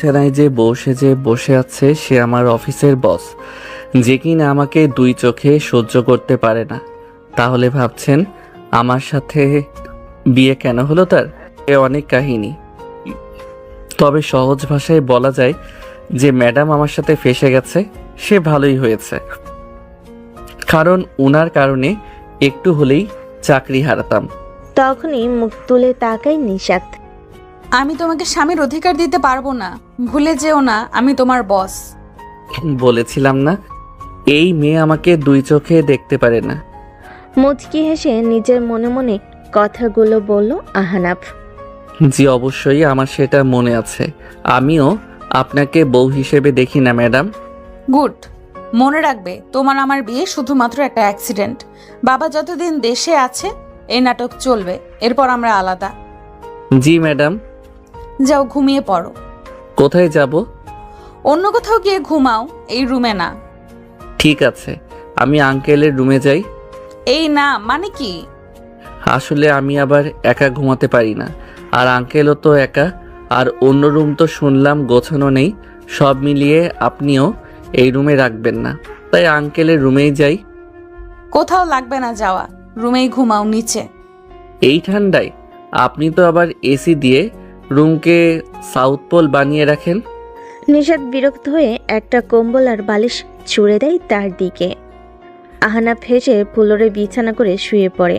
বিছানায় যে বসে আছে সে আমার অফিসের বস, যে কিনা আমাকে দুই চোখে সহ্য করতে পারে না। তাহলে ভাবছেন আমার সাথে বিয়ে কেন হলো তার? এ অনেক কাহিনী। তবে সহজ ভাষায় বলা যায় যে ম্যাডাম আমার সাথে ফেঁসে গেছে, সে ভালোই হয়েছে। কারণ উনার কারণে একটু হলেই চাকরি হারাতাম। তখনই মুখ তুলে তাকায় নিশাত। আমি তোমাকে স্বামীর অধিকার দিতে পারবো না, ভুলে যেও না আমি তোমার বস। বলেছিলাম না, এই মেয়ে আমাকে দুই চোখে দেখতে পারে না। মুচকি হেসে নিজের মনে মনে কথাগুলো বলল আহনাফ। জি অবশ্যই, আমার সেটা মনে আছে। আমিও আপনাকে বউ হিসেবে দেখি না ম্যাডাম। গুড। মনে রাখবে তোমার আমার বিয়ে শুধুমাত্র একটা অ্যাক্সিডেন্ট। বাবা যতদিন দেশে আছে এই নাটক চলবে, এরপর আমরা আলাদা। জি ম্যাডাম। যাও ঘুমিয়ে পড়ো। কোথায় যাব? অন্য কোথাও গিয়ে ঘুমাও, এই রুমে না। ঠিক আছে, আমি আঙ্কেলের রুমে যাই। এই না মানে কি? আসলে আমি আবার একা ঘুমাতে পারি না, আর আঙ্কেলও তো একা। আর অন্য রুম তো শুনলাম গোছানো নেই। সব মিলিয়ে আপনিও এই রুমে রাখবেন না, তাই আঙ্কেলের রুমেই যাই। কোথাও লাগবে না যাওয়া, রুমেই ঘুমাও নিচে। এই ঠান্ডায় আপনি তো আবার এসি দিয়ে রুমকে সাউথ পোল বানিয়ে রাখেন। নিশাত বিরক্ত হয়ে একটা কম্বল আর বালিশ ছুঁড়ে দেয় তার দিকে। আহনাফ হেসে ফুলরে বিছানা করে শুয়ে পড়ে।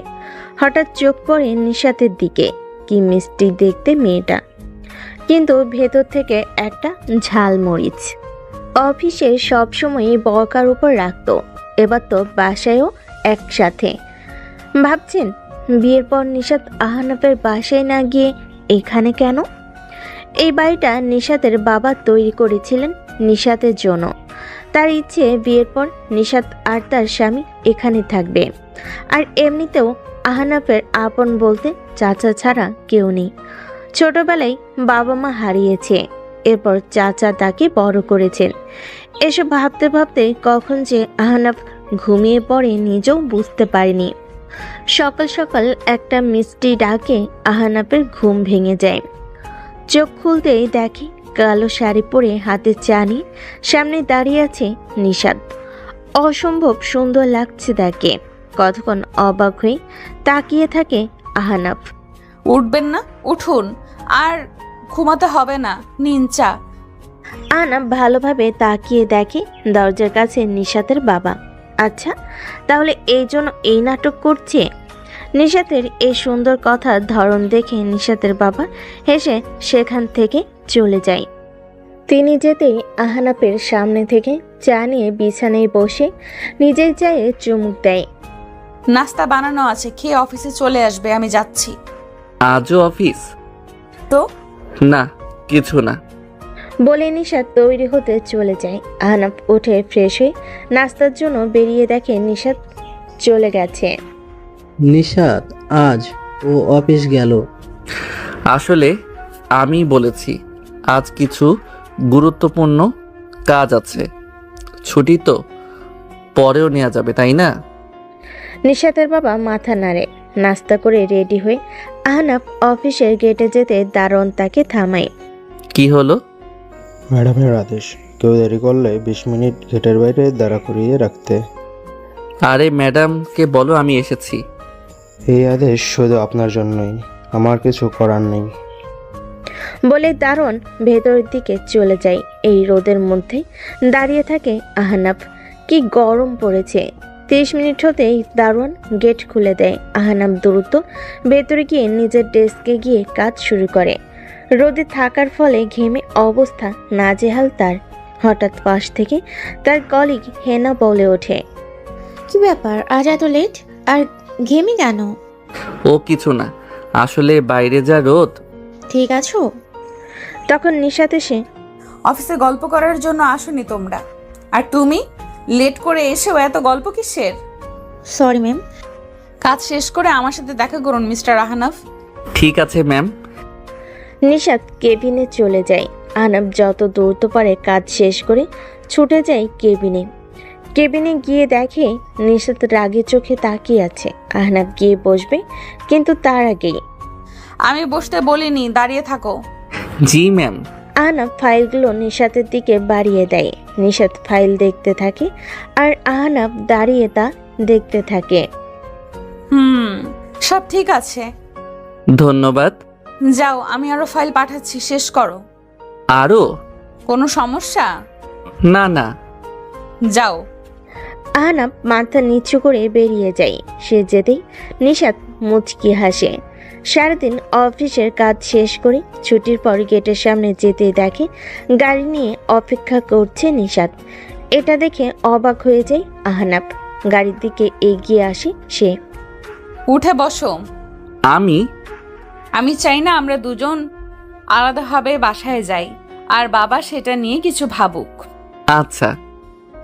হঠাৎ চোখ পড়ে নিশাতের দিকে। কি মিষ্টি দেখতে মেয়েটা, কিন্তু ভেতর থেকে একটা ঝালমরিচ। অফিসে সবসময় বকার উপর রাখতো, এবার তো বাসায়ও একসাথে। ভাবছেন বিয়ের পর নিশাত আহনাফের বাসায় না গিয়ে এখানে কেন? এই বাড়িটা নিশাতের বাবা তৈরি করেছিলেন নিশাতের জন্য। তার ইচ্ছে বিয়ের পর নিশাত আর তার স্বামী এখানে থাকবে। আর এমনিতেও আহনাফের আপন বলতে চাচা ছাড়া কেউ নেই। ছোটবেলায় বাবা মা হারিয়েছে, এরপর চাচা তাকে বড় করেছেন। এসব ভাবতে ভাবতে কখন যে আহনাফ ঘুমিয়ে পড়ে নিজেও বুঝতে পারেনি। সকাল সকাল একটা মিষ্টি ডাকে আহনাফের ঘুম ভেঙে যায়। চোখ খুলতেই দেখে কালো শাড়ি পরে হাতে চা নিয়ে সামনে দাঁড়িয়ে আছে নিশাত। অসম্ভব সুন্দর লাগছে তাকে। কতক্ষণ অবাক হয়ে তাকিয়ে থাকে আহনাফ। উঠবেন না? উঠুন, আর ঘুমাতে হবে না, নিন চা। আহনাফ ভালোভাবে তাকিয়ে দেখে দরজার কাছে নিশাতের বাবা। আচ্ছা, তাহলে এই জন্য এই নাটক করছে? নিশাতের এই সুন্দর কথার ধরন দেখে নিশাতের বাবা হেসে সেখান থেকে চলে যায়। তিনি যেতেই আহনাফের সামনে থেকে চা নিয়ে বিছানায় বসে নিজের চায়ে চুমুক দেয়। নাস্তা বানানো আছে, খেয়ে অফিসে চলে আসবে, আমি যাচ্ছি। আজও অফিস? তো না, কিছু না। বলে নিশাত তৈরি হতে চলে যায়। আহনাফ উঠে ফ্রেশ হয়ে নাস্তার জন্য বেরিয়ে দেখে নিশাত চলে গেছে। নিশাত আজ ও অফিস গেল। আসলে আমি বলেছি আজ কিছু গুরুত্বপূর্ণ কাজ আছে। ছুটি তো পরেও নেওয়া যাবে, তাই না? নিশাতের বাবা মাথা নাড়ে। নাস্তা করে রেডি হয়ে আহনাফ অফিসের গেটে যেতে দারোয়ান তাকে থামায়। কি হলো? ম্যাডামের আদেশ, কেউ দেরি করলে 20 মিনিট গেটের বাইরে দাঁড়া করিয়ে রাখতে। আরে ম্যাডামকে বলো আমি এসেছি। এই আদেশ শুধু আপনার জন্যই, আমার কিছু করার নেই। বলে দারোয়ান ভেতরের দিকে চলে যায়। এই রোদের মধ্যে দাঁড়িয়ে থাকে আহনাফ। কি গরম পড়েছে। 30 মিনিট হতেই দারোয়ান গেট খুলে দেয়। আহনাফ দ্রুত ভেতরে গিয়ে নিজের ডেস্কে গিয়ে কাজ শুরু করে। রোদে থাকার ফলে ঘেমে অবস্থা নাজেহাল তার। হঠাৎ পাশ থেকে তার কলিগ হেনা বলে ওঠে, কি ব্যাপার আজ এত লেট আর ঘেমে কেন? ও কিছু না, আসলে বাইরে যা রোদ। ঠিক আছো? তখন নিশাত এসে, অফিসে গল্প করার জন্য আসোনি তোমরা, আর তুমি লেট করে এসেও এত গল্প কিসের? Sorry ma'am. কাজ শেষ করে আমার সাথে দেখা করুন মিস্টার আহনাফ। ঠিক আছে ম্যাম। নিশাত কেবিনে চলে যায়। আহনাফ যত দ্রুত পারে কাজ শেষ করে ছুটে যায় কেবিনে। কেবিনে গিয়ে দেখে নিশাত রাগে চোখে তাকিয়ে আছে। আহনাফ গিয়ে বসবে, কিন্তু তার আগেই আমি বসতে বলিনি, দাঁড়িয়ে থাকো। জি ম্যাম। আহনাফ ফাইলগুলো নিশাতের দিকে বাড়িয়ে দেয়। নিশাত ফাইল দেখতে থাকে আর আহনাফ দাঁড়িয়ে তা দেখতে থাকে। সব ঠিক আছে। ধন্যবাদ। যাও, আমি আরো ফাইল পাঠাচ্ছি, শেষ করো। আরও? কোনো সমস্যা? না না। যাও। আহনাফ মাথা নিচু করে বেরিয়ে যায়। সে যেতেই নিশাত মুচকি হাসে। সারাদিন অফিসের কাজ শেষ করে ছুটির পর গেটের সামনে যেতে দেখে গাড়ি নিয়ে অপেক্ষা করছে নিশাত। এটা দেখে অবাক হয়ে যায় আহনাফ। গাড়ির দিকে এগিয়ে আসে সে। উঠে বসো। আমি চাই না আমরা দুজন আলাদাভাবে বাসায় যাই, আর বাবা সেটা নিয়ে কিছু ভাবুক। আচ্ছা।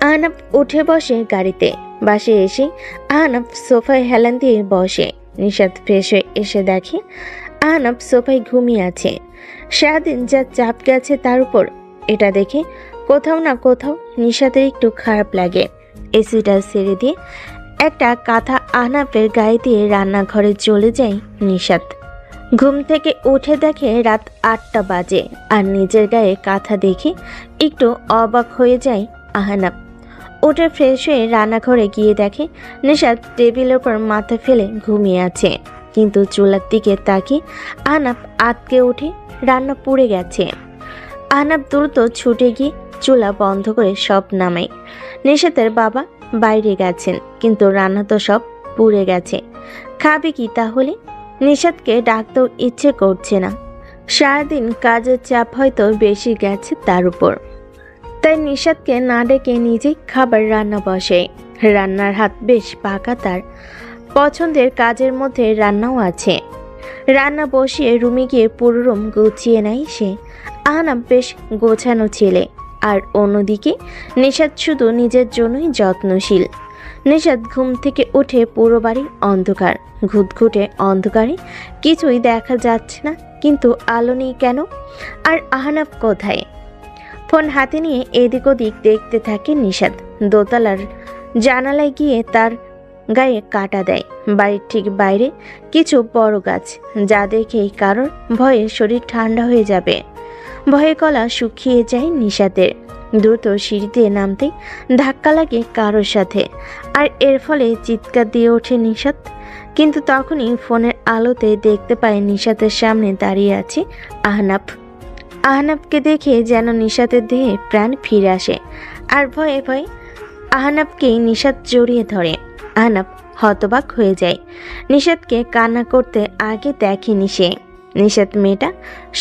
আহনাফ উঠে বসে গাড়িতে। বাসে এসে আহনাফ সোফায় হেলান দিয়ে বসে। নিশাত ফ্রেশ হয়ে এসে দেখে আহনাফ সোফায় ঘুমিয়ে আছে। সারাদিন যা চাপ গেছে তার উপর এটা দেখে কোথাও না কোথাও নিশাতের একটু খারাপ লাগে। এসিটা ছেড়ে দিয়ে একটা কাঁথা আহনাফের গায়ে দিয়ে রান্নাঘরে চলে যায় নিশাত। ঘুম থেকে উঠে দেখে রাত 8টা বাজে আর নিজের গায়ে কাঁথা দেখে একটু অবাক হয়ে যায় আহনাফ। উঠে ফ্রেশ হয়ে রান্নাঘরে গিয়ে দেখে নিশাত টেবিলের উপর মাথা ফেলে ঘুমিয়ে আছে, কিন্তু চুলার দিকে তাকিয়ে আহনাফ আটকে উঠে রান্না পুড়ে গেছে। আহনাফ দ্রুত ছুটে গিয়ে চুলা বন্ধ করে সব নামায়। নিশাতের বাবা বাইরে গেছেন, কিন্তু রান্না তো সব পুড়ে গেছে। খাবে কি তাহলে? নিশাতকে ডাকতেও ইচ্ছে করছে না। সারাদিন কাজের চাপ হয়তো বেশি গেছে তার উপর, তাই নিশাতকে না ডেকে নিজেই খাবার রান্না বসে। রান্নার হাত বেশ পাকা তার। পছন্দের কাজের মধ্যে রান্নাও আছে। রান্না বসিয়ে রুমে গিয়ে পুরো রুম গুছিয়ে নেয় সে। আহনাফ বেশ গোছানো ছেলে, আর অন্যদিকে নিশাত শুধু নিজের জন্যই যত্নশীল। নিশাত ঘুম থেকে উঠে পুরো বাড়ি অন্ধকার। ঘুটঘুটে অন্ধকারে কিছুই দেখা যাচ্ছে না, কিন্তু আলো নেই কেন? আর আহনাফ কোথায়? ফোন হাতে নিয়ে এদিক ওদিক দেখতে থাকে নিশাত। দোতলার জানালায় গিয়ে তার গায়ে কাটা দেয়। বাড়ির ঠিক বাইরে কিছু বড় গাছ, যা দেখেই কারোর ভয়ে শরীর ঠান্ডা হয়ে যাবে। ভয়ে গলা শুকিয়ে যায় নিশাতের। দ্রুত সিঁড়িতে নামতেই ধাক্কা লাগে কারোর সাথে, আর এর ফলে চিৎকার দিয়ে ওঠে নিশাত। কিন্তু তখনই ফোনের আলোতে দেখতে পায় নিশাতের সামনে দাঁড়িয়ে আছে আহনাফ। আহনাফকে দেখে যেন নিশাতের দেহে প্রাণ ফিরে আসে, আর ভয়ে ভয়ে আহনাফকেই নিশাত জড়িয়ে ধরে। আহনাফ হতবাক হয়ে যায়। নিশাতকে কান্না করতে আগে দেখেনি সে। নিশাত মেয়েটা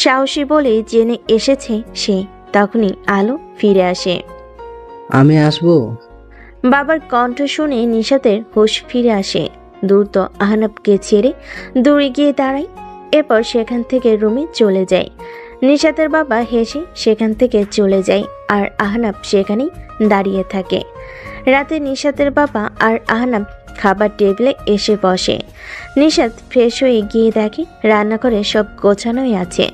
সাহসী বলে জেনে এসেছে সে। তখনই আলো ফিরে আসে। আমি আসবো? বাবার কণ্ঠ শুনে নিশাতের হুঁশ ফিরে আসে। দ্রুত আহনাফকে ছেড়ে দূরে গিয়ে দাঁড়ায়। এরপর সেখান থেকে রুমে চলে যায়। নিশাতের বাবা হেসে সেখান থেকে চলে যায়, আর আহনাফ সেখানেই দাঁড়িয়ে থাকে। রাতে নিশাতের বাবা আর আহনাফ খাবার টেবিলে এসে বসে। নিশাত ফ্রেশ হয়ে গিয়ে দেখে রান্নাঘরে সব গোছানোই আছে।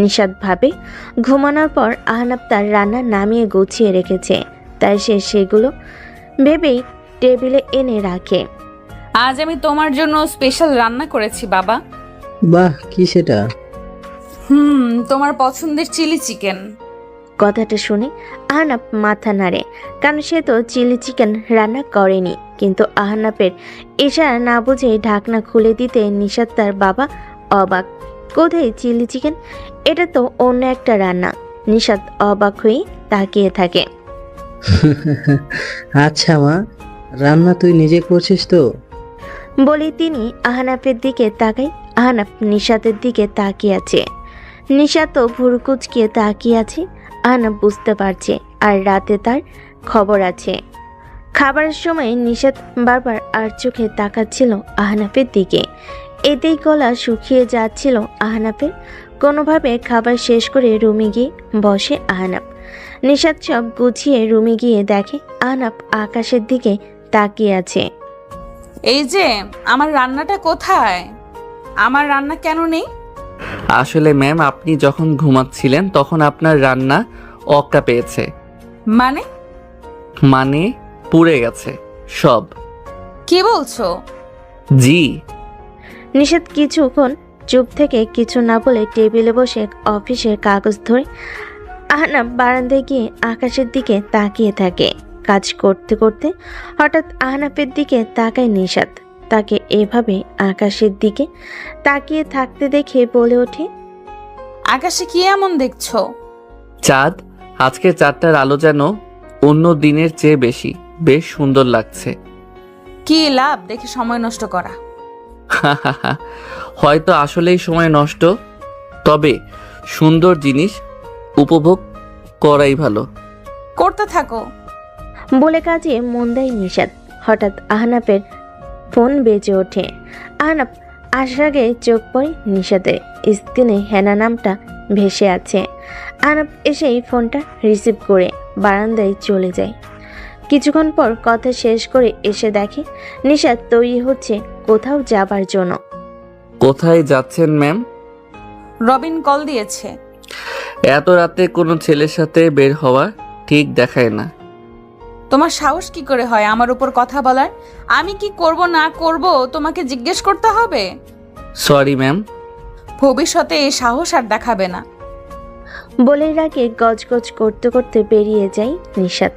নিশাত ভাবে ঘুমানোর পর আহনাফ তার রান্না নামিয়ে গুছিয়ে রেখেছে, তাই সে সেগুলো ভেবেই টেবিলে এনে রাখে। আজ আমি তোমার জন্য স্পেশাল রান্না করেছি বাবা। বাহ, কি সেটা? তোমার পছন্দের চিলি চিকেন। কথাটা শুনে আহনাফ মাথা নাড়ে, কারণ সে তো চিলি চিকেন রান্না করেনি। কিন্তু আহনাফের ইশারা না বুঝে ঢাকনা খুলে দিতে নিশাত তার বাবা অবাক। কোথায় চিলি চিকেন? এটা তো অন্য একটা রান্না। নিশাত অবাক হয়ে তাকিয়ে থাকে। আচ্ছা মা, রান্না তুই নিজে করছিস তো? বলে তিনি আহনাফের দিকে তাকায়। আহনাফ নিশাতের দিকে তাকিয়ে আছে। নিশাতও ভুরু কুচকিয়ে তাকিয়ে আছে। আহনাফ বুঝতে পারছে আর রাতে তার খবর আছে। খাবারের সময় নিশাত বারবার আর চোখে তাকাচ্ছিল আহনাফের দিকে। এতেই গলা শুকিয়ে যাচ্ছিল আহনাফের। কোনোভাবে খাবার শেষ করে রুমে গিয়ে বসে আহনাফ। নিশাত সব গুছিয়ে রুমে গিয়ে দেখে আহনাফ আকাশের দিকে তাকিয়ে আছে। এই যে আমার রান্নাটা কোথায়? আমার রান্না কেন নেই? আসলে ম্যাম, আপনি যখন ঘুমাচ্ছিলেন তখন আপনার রান্না অক্কা পেয়েছে। মানে পুড়ে গেছে সব। কি বলছো? জি। নিশাত কিছুক্ষণ চুপ থেকে কিছু না বলে টেবিলে বসে অফিসের কাগজ ধরে আহনাব বারান্দায় গিয়ে আকাশের দিকে তাকিয়ে থাকে। কাজ করতে করতে হঠাৎ আহনাফের দিকে তাকায় নিশাত। তাকে এভাবে আকাশের দিকে তাকিয়ে থাকতে দেখে বলে ওঠে, আকাশে কি এমন দেখছো? চাঁদ, আজকে চাঁদটার আলো যেন অন্য দিনের চেয়ে বেশি, বেশ সুন্দর লাগছে। কি লাভ দেখে সময় নষ্ট করা? হয়তো আসলেই সময় নষ্ট, তবে সুন্দর জিনিস উপভোগ করাই ভালো। করতে থাকো। বলে কাজে মন দেয় নিশাত। হঠাৎ আহনাফের ফোন বেজে ওঠে। আহনাফ আসার আগে চোখ পড়ে নিশাতের। স্ক্রিনে হেনা নামটা ভেসে আছে। আহনাফ এসেই ফোনটা রিসিভ করে বারান্দায় চলে যায়। কিছুক্ষণ পর কথা শেষ করে এসে দেখে নিশাত তৈরি হচ্ছে কোথাও যাবার জন্য। কোথায় যাচ্ছেন ম্যাম? রবিন কল দিয়েছে। এত রাতে কোনো ছেলের সাথে বের হওয়া ঠিক দেখায় না। তোমার সাহস কি করে হয় আমার উপর কথা বলার? আমি কি করব না করব তোমাকে জিজ্ঞেস করতে হবে? Sorry ma'am. ভবিষ্যতে এই সাহস আর দেখাবে না। বলেই রাগে গজগজ করতে করতে বেরিয়ে যায় নিশাত।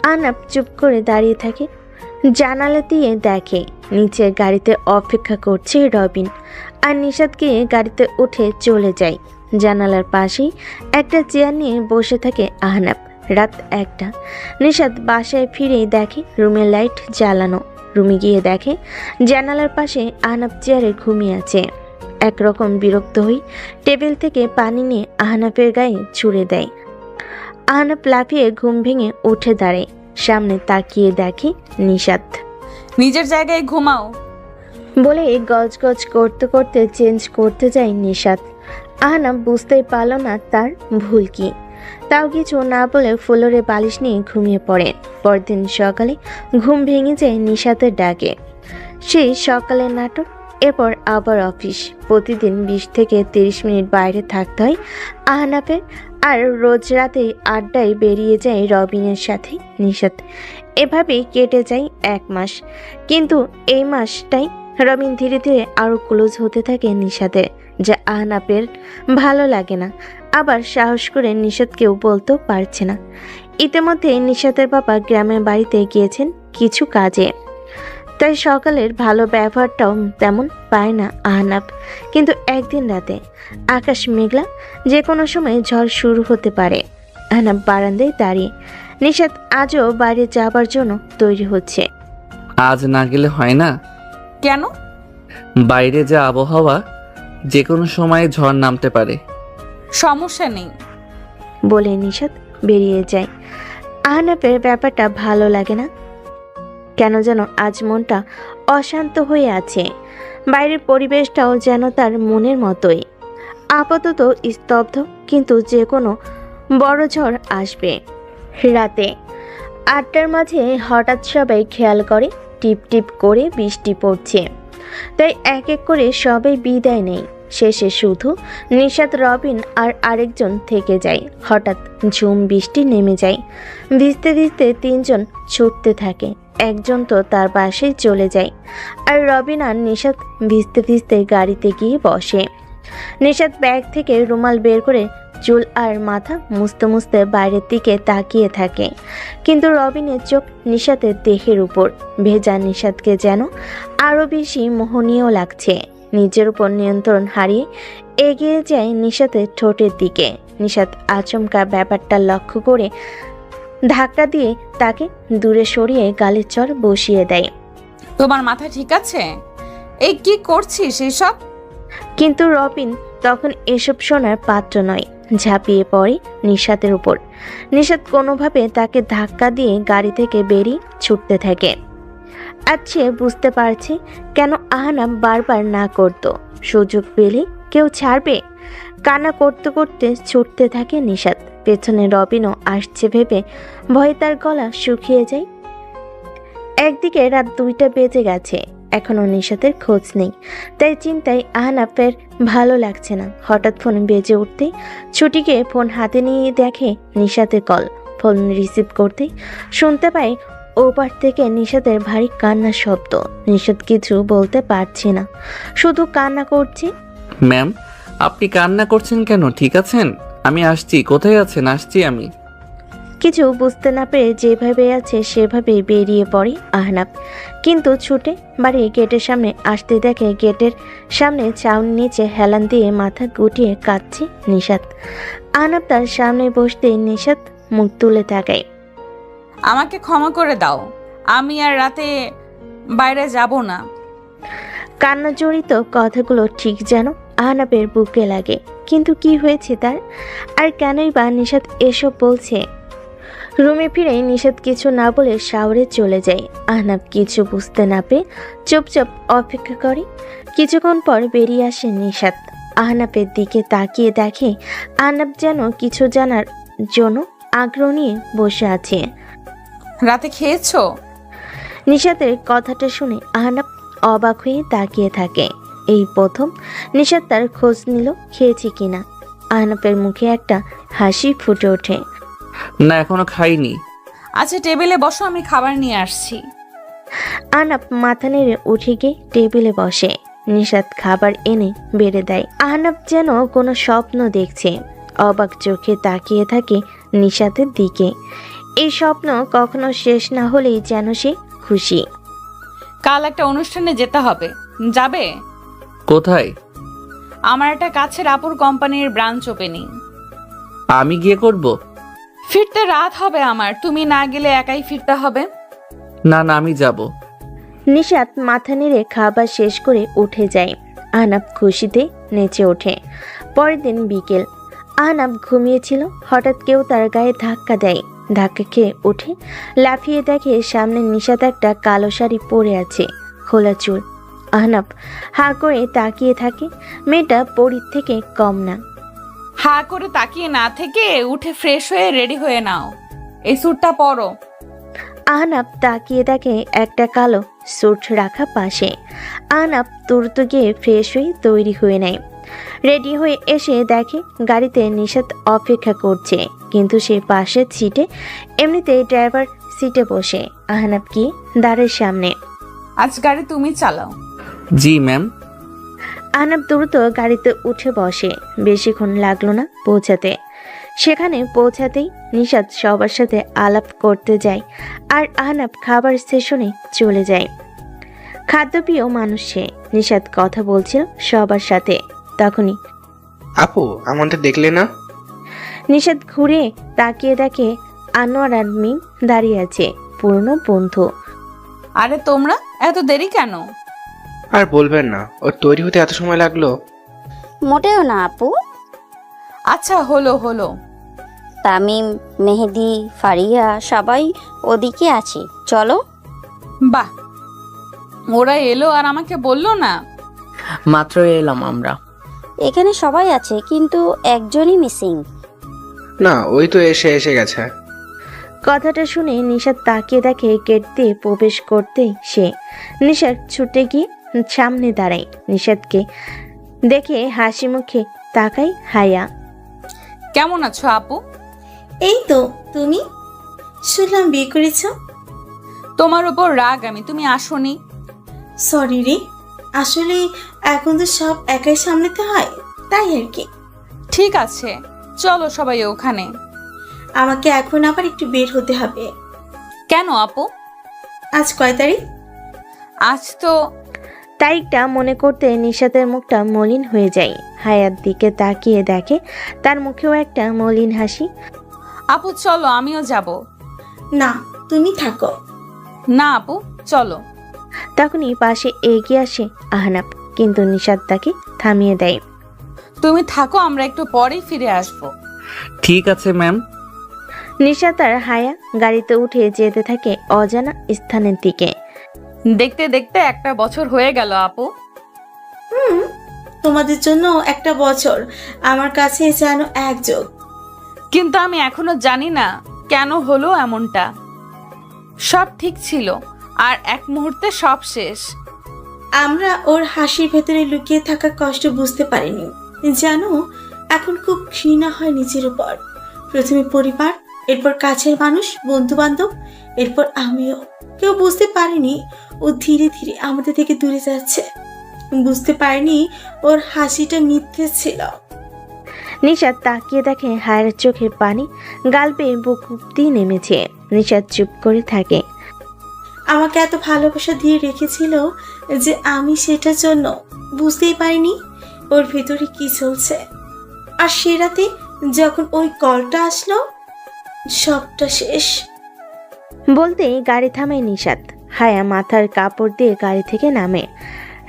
আহনাফ চুপ করে দাঁড়িয়ে থাকে। জানালা দিয়ে দেখে নিচের গাড়িতে অপেক্ষা করছে রবিন, আর নিশাত গিয়ে গাড়িতে উঠে চলে যায়। জানালার পাশেই একটা চেয়ার নিয়ে বসে থাকে আহনাফ। রাত 1টা। নিশাত বাসায় ফিরেই দেখে রুমের লাইট জ্বালানো। রুমে গিয়ে দেখে জানালার পাশে আহনাফ চেয়ারে ঘুমিয়ে আছে। একরকম বিরক্ত হই টেবিল থেকে পানি নিয়ে আহনাফের গায়ে ছুঁড়ে দেয়। আহনাফ লাফিয়ে ঘুম ভেঙে উঠে দাঁড়ায়। সামনে তাকিয়ে দেখে নিশাত। নিজের জায়গায় ঘুমাও। বলে গজগজ করতে করতে চেঞ্জ করতে যায় নিশাত। আহনাফ বুঝতেই পারল না তার ভুল কি। তাও কিছু না বলে ফ্লোরে বালিশ নিয়ে ঘুমিয়ে পড়ে। পরদিন সকালে ঘুম ভেঙে যায় নিশাতের ডাকে। সেই সকালের নাটক। এরপর আবার অফিস। প্রতিদিন 20 থেকে 30 মিনিট বাইরে থাকতে হয় আহনাফের। আর রোজ রাতে আড্ডায় বেরিয়ে যায় রবিনের সাথে নিশাত। এভাবেই কেটে যায় 1 মাস। কিন্তু এই মাসটাই রবিন ধীরে ধীরে আরও ক্লোজ হতে থাকে নিশাতের, যা আহনাফের ভালো লাগে না। আবার সাহস করে নিশাতকেও বলতেও পারছে না। ইতিমধ্যে নিশাতের বাবা গ্রামের বাড়িতে গিয়েছেন কিছু কাজে, তাই সকালের ভালো ব্যবহারটাও তেমন পায় না আহনাফ। কিন্তু একদিন রাতে আকাশ মেঘলা, যে কোনো সময় ঝড় শুরু হতে পারে। আহনাফ বারান্দায় দাঁড়িয়ে। নিশাত আজও বাইরে যাবার জন্য তৈরি হচ্ছে। আজ না গেলে হয় না? কেন? বাইরে যা আবহাওয়া, যে কোনো সময় ঝড় নামতে পারে। সমস্যা নেই। বলে নিশাত বেরিয়ে যায়। আহনাফের ব্যাপারটা ভালো লাগে না। কেন যেন আজ মনটা অশান্ত হয়ে আছে। বাইরের পরিবেশটাও যেন তার মনের মতোই আপাতত স্তব্ধ, কিন্তু যে কোনো বড় ঝড় আসবে। রাতে 8টার মাঝে হঠাৎ সবাই খেয়াল করে টিপ টিপ করে বৃষ্টি পড়ছে। তাই এক এক করে সবাই বিদায় নেয়। শেষে শুধু নিশাত, রবিন আর আরেকজন থেকে যায়। হঠাৎ ঝুম বৃষ্টি নেমে যায়। ভিজতে ভিজতে 3জন ছুটতে থাকে। একজন তো তার বাসায় চলে যায়, আর রবিন আর নিশাত ভিজতে ভিজতে গাড়িতে গিয়ে বসে। নিশাত ব্যাগ থেকে রুমাল বের করে চুল আর মাথা মুছতে মুছতে বাইরের দিকে তাকিয়ে থাকে। কিন্তু রবিনের চোখ নিশাতের দেহের উপর। ভেজা নিশাতকে যেন আরও বেশি মোহনীয় লাগছে। নিজের উপর নিয়ন্ত্রণ হারিয়ে এগিয়ে যায় নিশাতের ঠোঁটের দিকে। নিশাত আচমকা ব্যাপারটা লক্ষ্য করে ধাক্কা দিয়ে তাকে দূরে সরিয়ে গালের চর বসিয়ে দেয়। তোমার মাথা ঠিক আছে? এই কি করছিস এসব? কিন্তু রবিন তখন এসব শোনার পাত্র নয়। ঝাঁপিয়ে পড়ে নিশাতের উপর। নিশাত কোনোভাবে তাকে ধাক্কা দিয়ে গাড়ি থেকে বেরিয়ে ছুটতে থাকে। আজ সে বুঝতে পারছে কেন আহনাফ বারবার না করত। সুযোগ পেলে কেউ ছাড়বে? কান্না করতে করতে ছুটতে থাকে নিশাত। পেছনে রবিনও আসছে ভেবে ভয়ে তার গলা শুকিয়ে যায়। একদিকে রাত 2টা বেজে গেছে, এখনো নিশাতের খোঁজ নেই। তাই চিন্তায় আহনাফের ভালো লাগছে না। হঠাৎ ফোন বেজে উঠতেই ছুটিকে ফোন হাতে নিয়ে দেখে নিশাতের কল। ফোন রিসিভ করতেই শুনতে পায় ওপার থেকে নিশাতের ভারী কান্নার শব্দ। নিশাত কিছু বলতে পারছে না, শুধু কান্না করছে। ম্যাম, আপনি কান্না করছেন কেন? ঠিক আছেন? আমি আসছি। কোথায় আছেন? আসছি আমি। কিছু বুঝতে না পেরে যেভাবে আছে সেভাবেই বেরিয়ে পড়ে আহনাব, কিন্তু ছুটে বাড়ির গেটের সামনে আসতে দেখে গেটের সামনে চাউনি নিচে হেলান দিয়ে মাথা গুটিয়ে কাঁদছে নিশাত। আহনাব তার সামনে বসতে নিশাত মুখ তুলে তাকায়। আমাকে ক্ষমা করে দাও, আমি আর রাতে বাইরে যাব না। কান্না জড়িত কথাগুলো ঠিক যেন আহনাবের বুকে লাগে, কিন্তু কি হয়েছে তার, আর কেনই বা নিশাত এসব বলছে? রুমে ফিরে নিশাত কিছু না বলে শাওরে চলে যায়। আহনাব কিছু বুঝতে না পেয়ে চুপচাপ অপেক্ষা করে। কিছুক্ষণ পর বেরিয়ে আসে নিশাত। আহনাবের দিকে তাকিয়ে দেখে আহনাব যেন কিছু জানার জন্য আগ্রহ নিয়ে বসে আছে। রাতে খেয়েছো? নিশাতের কথাটা শুনে আহনাব অবাক হয়ে তাকিয়ে থাকে। এই প্রথম নিশাত তার খোঁজ নিল খেয়েছি কিনা। আহনাবের মুখে একটা হাসি ফুটে ওঠে। না, এখনো খাইনি। আচ্ছা টেবিলে বসো, আমি খাবার নিয়ে আসছি। আহনাব মাথা নেড়ে উঠে গিয়ে টেবিলে বসে। নিশাত খাবার এনে বেড়ে দেয়। আহনাব যেন কোনো স্বপ্ন দেখছে, অবাক চোখে তাকিয়ে থাকে নিশাতের দিকে। এই স্বপ্ন কখনো শেষ না হলেই যেন সে খুশি। কাল একটা অনুষ্ঠানে যেতে হবে, যাবে? কোথায়? আমার একটা কাছের আপুর কোম্পানির ব্রাঞ্চ ওপেনিং। আমি গিয়ে করব? ফিরতে রাত হবে আমার, তুমি না গেলে একাই ফিরতে হবে। না না, আমি যাব। নিশাত মাথা নেড়ে খাবার শেষ করে উঠে যায়। আহনাব খুশিতে নেচে ওঠে। পরের দিন বিকেল, আহনাব ঘুমিয়েছিল। হঠাৎ কেউ তার গায়ে ধাক্কা দেয়। ধাক্কা খেয়ে উঠে লাফিয়ে দেখে সামনে নিশাত একটা কালো শাড়ি পরে আছে, খোলা চুল। আহনাব হা করে তাকিয়ে থাকে। মেয়েটা পরীর থেকে কম না। হা করে তাকিয়ে না থেকে উঠে ফ্রেশ হয়ে রেডি হয়ে নাও, এই স্যুটটা পরো। আহনাব তাকিয়ে দেখে একটা কালো স্যুট রাখা পাশে। আহনাব তুরত গিয়ে ফ্রেশ হয়ে তৈরি হয়ে নেয়। রেডি হয়ে এসে দেখে গাড়িতে নিশাত অপেক্ষা করছে, কিন্তু সে পাশের সিটে, এমনিতেই ড্রাইভার সিটে বসে। আহনাব গিয়ে দাঁড়ের সামনে। আজ গাড়ি তুমি চালাও। জি ম্যাম। আহনাব দ্রুত গাড়িতে উঠে বসে। বেশিক্ষণ লাগলো না পৌঁছাতে। সেখানে পৌঁছাতেই নিশাত সবার সাথে আলাপ করতে যায়, আর আহনাব খাবার স্টেশনে চলে যায়। খাদ্যপ্রিয় মানুষ সে। নিশাত কথা বলছিল সবার সাথে। তখনই আপু, আমাদের দেখলে না? নিশাত ঘুরে তাকিয়ে দেখে আনোয়ার আর মিম দাঁড়িয়ে আছে, পুরনো বন্ধু। আরে তোমরা এত দেরি কেন? আর বলবেন না, ওর তৈরি হতে এত সময় লাগলো। মোটেও না আপু। আচ্ছা হলো হলো। তামিম, মেহেদি, ফারিয়া সবাই ওদিকে আছে, চলো। বাহ, ওরা এলো আর আমাকে বললো না? মাত্র এলাম আমরা। এখানে সবাই আছে কিন্তু একজনই মিসিং। না, ওই তো এসে গেছে। কথাটা শুনে নিশাত তাকিয়ে দেখে গেট দিয়ে প্রবেশ করতেই সে। নিশাত ছুটে গিয়ে সামনে দাঁড়ায়। নিশাতকে দেখে হাসি মুখে তাকায় হায়া। কেমন আছো আপু? এই তো, তুমি? শুনলাম বিয়ে করেছ। তোমার উপর রাগ আমি, তুমি আসোনি। সরি রে, আসলে এখন তো সব একাই সামলাতে হয়, তাই আর কি। ঠিক আছে, চলো সবাই ওখানে। আমাকে এখন আবার একটু বের হতে হবে। কেন আপু? আজ কয় তারিখ? আজ তো তারিখটা মনে করতে নিশাতের মুখটা মলিন হয়ে যায়। হায়ার দিকে তাকিয়ে দেখে তার মুখেও একটা মলিন হাসি। আপু চলো, আমিও যাব। না, তুমি থাকো। না আপু, চলো। তখনই পাশে এগিয়ে আসে আহনাব, কিন্তু নিশাত তাকে থামিয়ে দেয়। তুমি থাকো, আমরা একটু পরেই ফিরে আসবো। ঠিক আছে ম্যাম। নিশাত আর হায়া গাড়িতে উঠে যেতে থাকে অজানা স্থানের দিকে। দেখতে দেখতে একটা বছর হয়ে গেল আপু। তোমাদের জন্য একটা বছর আমার কাছে যেন এক যোগ। কিন্তু আমি এখনো জানি না কেন হলো এমনটা। সব ঠিক ছিল আর এক মুহূর্তে সব শেষ। আমরা ওর হাসির ভেতরে লুকিয়ে থাকা কষ্ট বুঝতে পারিনি। জানো, এখন খুব ঘৃণা হয় নিজের উপর। প্রথমে পরিবার, এরপর কাছের মানুষ, বন্ধু বান্ধব, এরপর আমিও। কেউ বুঝতে পারেনি ও ধীরে ধীরে আমাদের থেকে দূরে যাচ্ছে। বুঝতে পারিনি ওর হাসিটা মিথ্যে ছিল। নিশাত তাকিয়ে দেখে হায়ের চোখের পানি গাল পেয়ে বুক অব্দি নেমেছে। নিশাত চুপ করে থাকে। আমাকে এত ভালোবাসা দিয়ে রেখেছিল যে আমি সেটার জন্য বুঝতেই পারিনি ওর ভেতরে কি চলছে। আর সে রাতে যখন ওই কলটা আসলো, সবটা শেষ। বলতেই গাড়ি থামায় নিশাত। হায়া মাথার কাপড় দিয়ে গাড়ি থেকে নামে।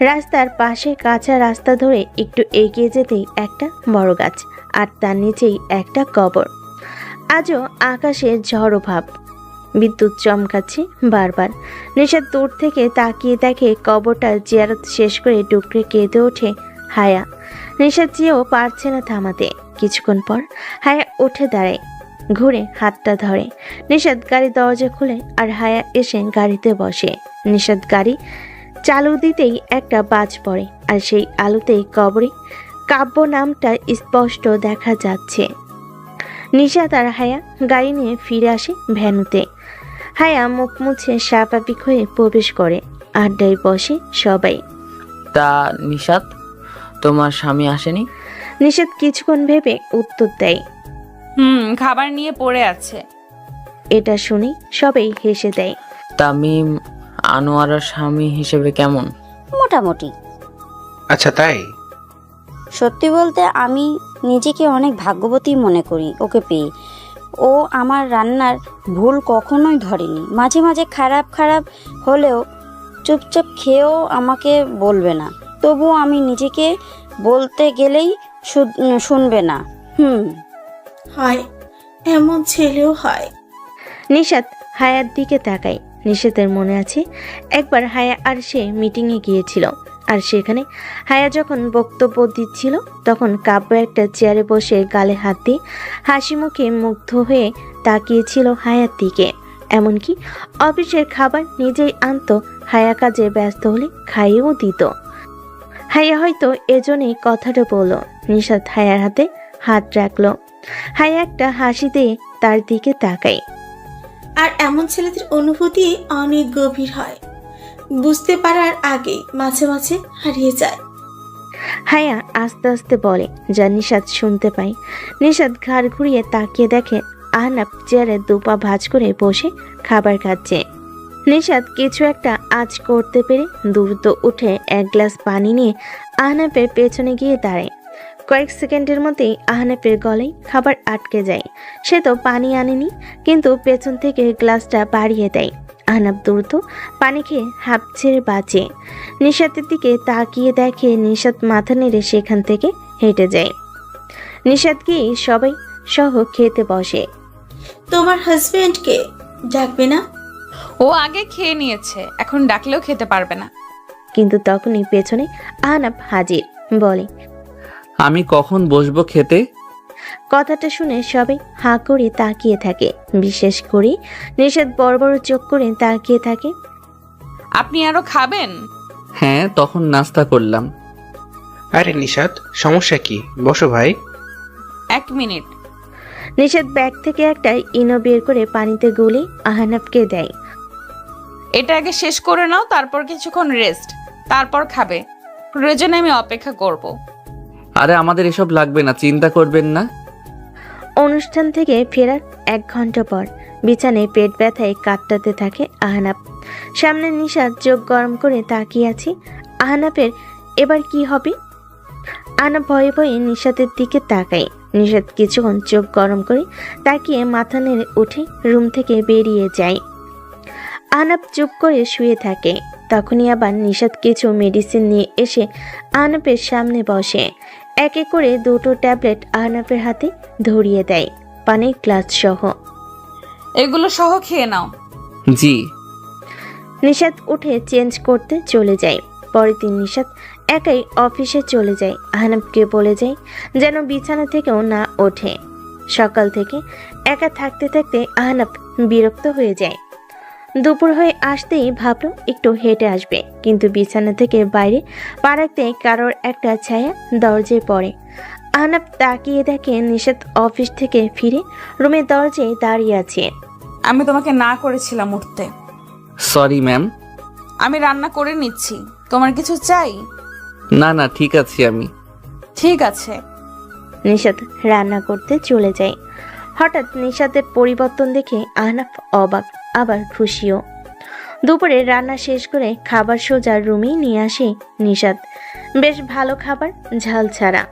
রাস্তার পাশে কাঁচা রাস্তা ধরে একটু এগিয়ে যেতেই একটা বড় গাছ, আর তার নিচেই একটা কবর। আজও আকাশে ঝড়ো ভাব, বিদ্যুৎ চমকাচ্ছে বারবার। নিশাত দূর থেকে তাকিয়ে দেখে কবরটার জিয়ারত শেষ করে ডুকরে কেঁদে ওঠে হায়া। নিশাত চেয়েও পারছে না থামাতে। কিছুক্ষণ পর হায়া উঠে দাঁড়ায়, ঘুরে হাতটা ধরে। নিশাত গাড়ি দরজা খুলে আর হায়া এসে গাড়িতে বসে। নিশাত গাড়ি চালু দিতেই একটা বাজ পড়ে, আর সেই আলোতেই কবরে কাব্য নামটা স্পষ্ট দেখা যাচ্ছে। নিশাত আর হায়া গাড়ি নিয়ে ফিরে আসে ভ্যানুতে। হায়া মুখ মুছে স্বাভাবিক হয়ে প্রবেশ করে। আড্ডায় বসে সবাই। তা নিশাত, তোমার স্বামী আসেনি? নিশাত কিছুক্ষণ ভেবে উত্তর দেয়। খাবার নিয়ে পড়ে আছে। এটা শুনে সবাই হেসে দেয়। তামিম আনোয়ারার স্বামী হিসেবে কেমন? মোটামুটি। আচ্ছা তাই? সত্যি বলতে আমি নিজেকে অনেক ভাগ্যবতী মনে করি ওকে পেয়ে। ও আমার রান্নার ভুল কখনোই ধরেনি। মাঝে মাঝে খারাপ খারাপ হলেও চুপচাপ খেয়েও আমাকে বলবে না। তবুও আমি নিজেকে বলতে গেলেই শুনবে না। হয়, এমন ছেলেও হয়। নিশাত হায়ার দিকে তাকায়। নিশাতের মনে আছে একবার হায়া আর সে মিটিংয়ে গিয়েছিল, আর সেখানে হায়া যখন বক্তব্য দিচ্ছিল তখন কাব্য একটা চেয়ারে বসে গালে হাত দিয়ে হাসি মুখে মুগ্ধ হয়ে তাকিয়েছিল হায়ার দিকে। এমনকি অফিসের খাবার নিজেই আনতো, হায়া কাজে ব্যস্ত হলে খাইয়েও দিত। হায়া হয়তো এজন্যই কথাটা বলল। নিশাত হায়ার হাতে হাত রাখলো। হায়া একটা হাসি দিয়ে তার দিকে তাকায়। আর এমন ছেলেদের অনুভূতি অনেক গভীর হয়, বুঝতে পারার আগেই মাঝে মাঝে হারিয়ে যায়। হায়া আস্তে আস্তে বলে, যা নিশাত শুনতে পায়। নিশাত ঘাড় ঘুরিয়ে তাকিয়ে দেখে আহনাফ চেয়ারে দুপা ভাঁজ করে বসে খাবার খাচ্ছে। নিশাত কিছু একটা আজ করতে পেরে দ্রুত উঠে এক গ্লাস পানি নিয়ে আহনাফের পেছনে গিয়ে দাঁড়ায়। কয়েক সেকেন্ডের মধ্যেই আহনাফের গলায় খাবার আটকে যায়। সে তো পানি আনেনি, কিন্তু পেছন থেকে গ্লাসটা বাড়িয়ে দেয়। আহনাফ দ্রুত পানি খেয়ে হাঁপ ছেড়ে বাঁচে। নিশাতের দিকে তাকিয়ে দেখে নিশাত মাথা নেড়ে সেখান থেকে হেঁটে যায়। নিশাত গিয়ে সবাই সহ খেতে বসে। তোমার হাজবেন্ডকে ডাকবে না? ও আগে খেয়ে নিয়েছে, এখন ডাকলেও খেতে পারবে না। কিন্তু তখনই পেছনে আহনাফ হাজির, বলে, আমি কখন বসবো খেতে? কথাটা শুনে সবাই হাঁ করে তাকিয়ে থাকে। বিশেষ করে নিশাত বড় বড় চোখ করে তাকিয়ে থাকে। আপনি আরো খাবেন? হ্যাঁ, তখন নাস্তা করলাম। আরে নিশাত, সমস্যা কি? বসো ভাই। 1 মিনিট। নিশাত ব্যাগ থেকে একটা ইনো বের করে পানিতে গুলে আহনাফকে দেয়। এটা আগে শেষ করে নাও, তারপর কিছুক্ষণ রেস্ট, তারপর খাবে। প্রয়োজনে আমি অপেক্ষা করব। আরে আমাদের এসব লাগবে না, চিন্তা করবেন না। অনুষ্ঠান থেকে ফেরার 1 ঘন্টা পর বিছানায় পেট ব্যথায় কাতরাতে থাকে আহনাফ। সামনে নিশাত চোখ গরম করে তাকিয়ে আছে। আহনাফের এবার কি হবে? আহনাফ ভয়ে ভয়ে নিশাতের দিকে তাকায়। নিশাত কিছুক্ষণ চোখ গরম করে তাকিয়ে মাথা নেড়ে উঠে রুম থেকে বেরিয়ে যায়। আহনাফ চুপ করে শুয়ে থাকে। তখনই আবার নিশাত কিছু মেডিসিন নিয়ে এসে আহনাফের সামনে বসে। এক এক করে 2টো ট্যাবলেট আহনাফের হাতে ধরিয়ে দেয়, পানির গ্লাস সহ। এগুলো সহ খেয়ে নাও। জি। নিশাত উঠে চেঞ্জ করতে চলে যায়। পরের দিন নিশাত একাই অফিসে চলে যায়। আহনাফকে বলে যায় যেন বিছানা থেকেও না ওঠে। সকাল থেকে একা থাকতে থাকতে আহনাফ বিরক্ত হয়ে যায়। দুপুর হয়ে আসতেই ভাবলো একটু হেঁটে আসবে, কিন্তু বিছানা থেকে বাইরে পা রাখতে কারোর একটা ছায়া দরজায় পড়ে। আহনাফ তাকিয়ে দেখে নিশাত অফিস থেকে ফিরে রুমের দরজায় দাঁড়িয়ে আছে। আমি তোমাকে না করেছিলাম উঠতে। Sorry ma'am. আমি রান্না করে নিচ্ছি, তোমার কিছু চাই? না না, ঠিক আছি আমি। ঠিক আছে। নিশাত রান্না করতে চলে যায়। হঠাৎ নিশাতের পরিবর্তন দেখে আহনাফ অবাক আবার খুশিও। দুপুরে রান্না শেষ করে খাবার সোজা রুমেই নিয়ে আসে নিশাত। বেশ ভালো খাবার, ঝাল ছাড়া।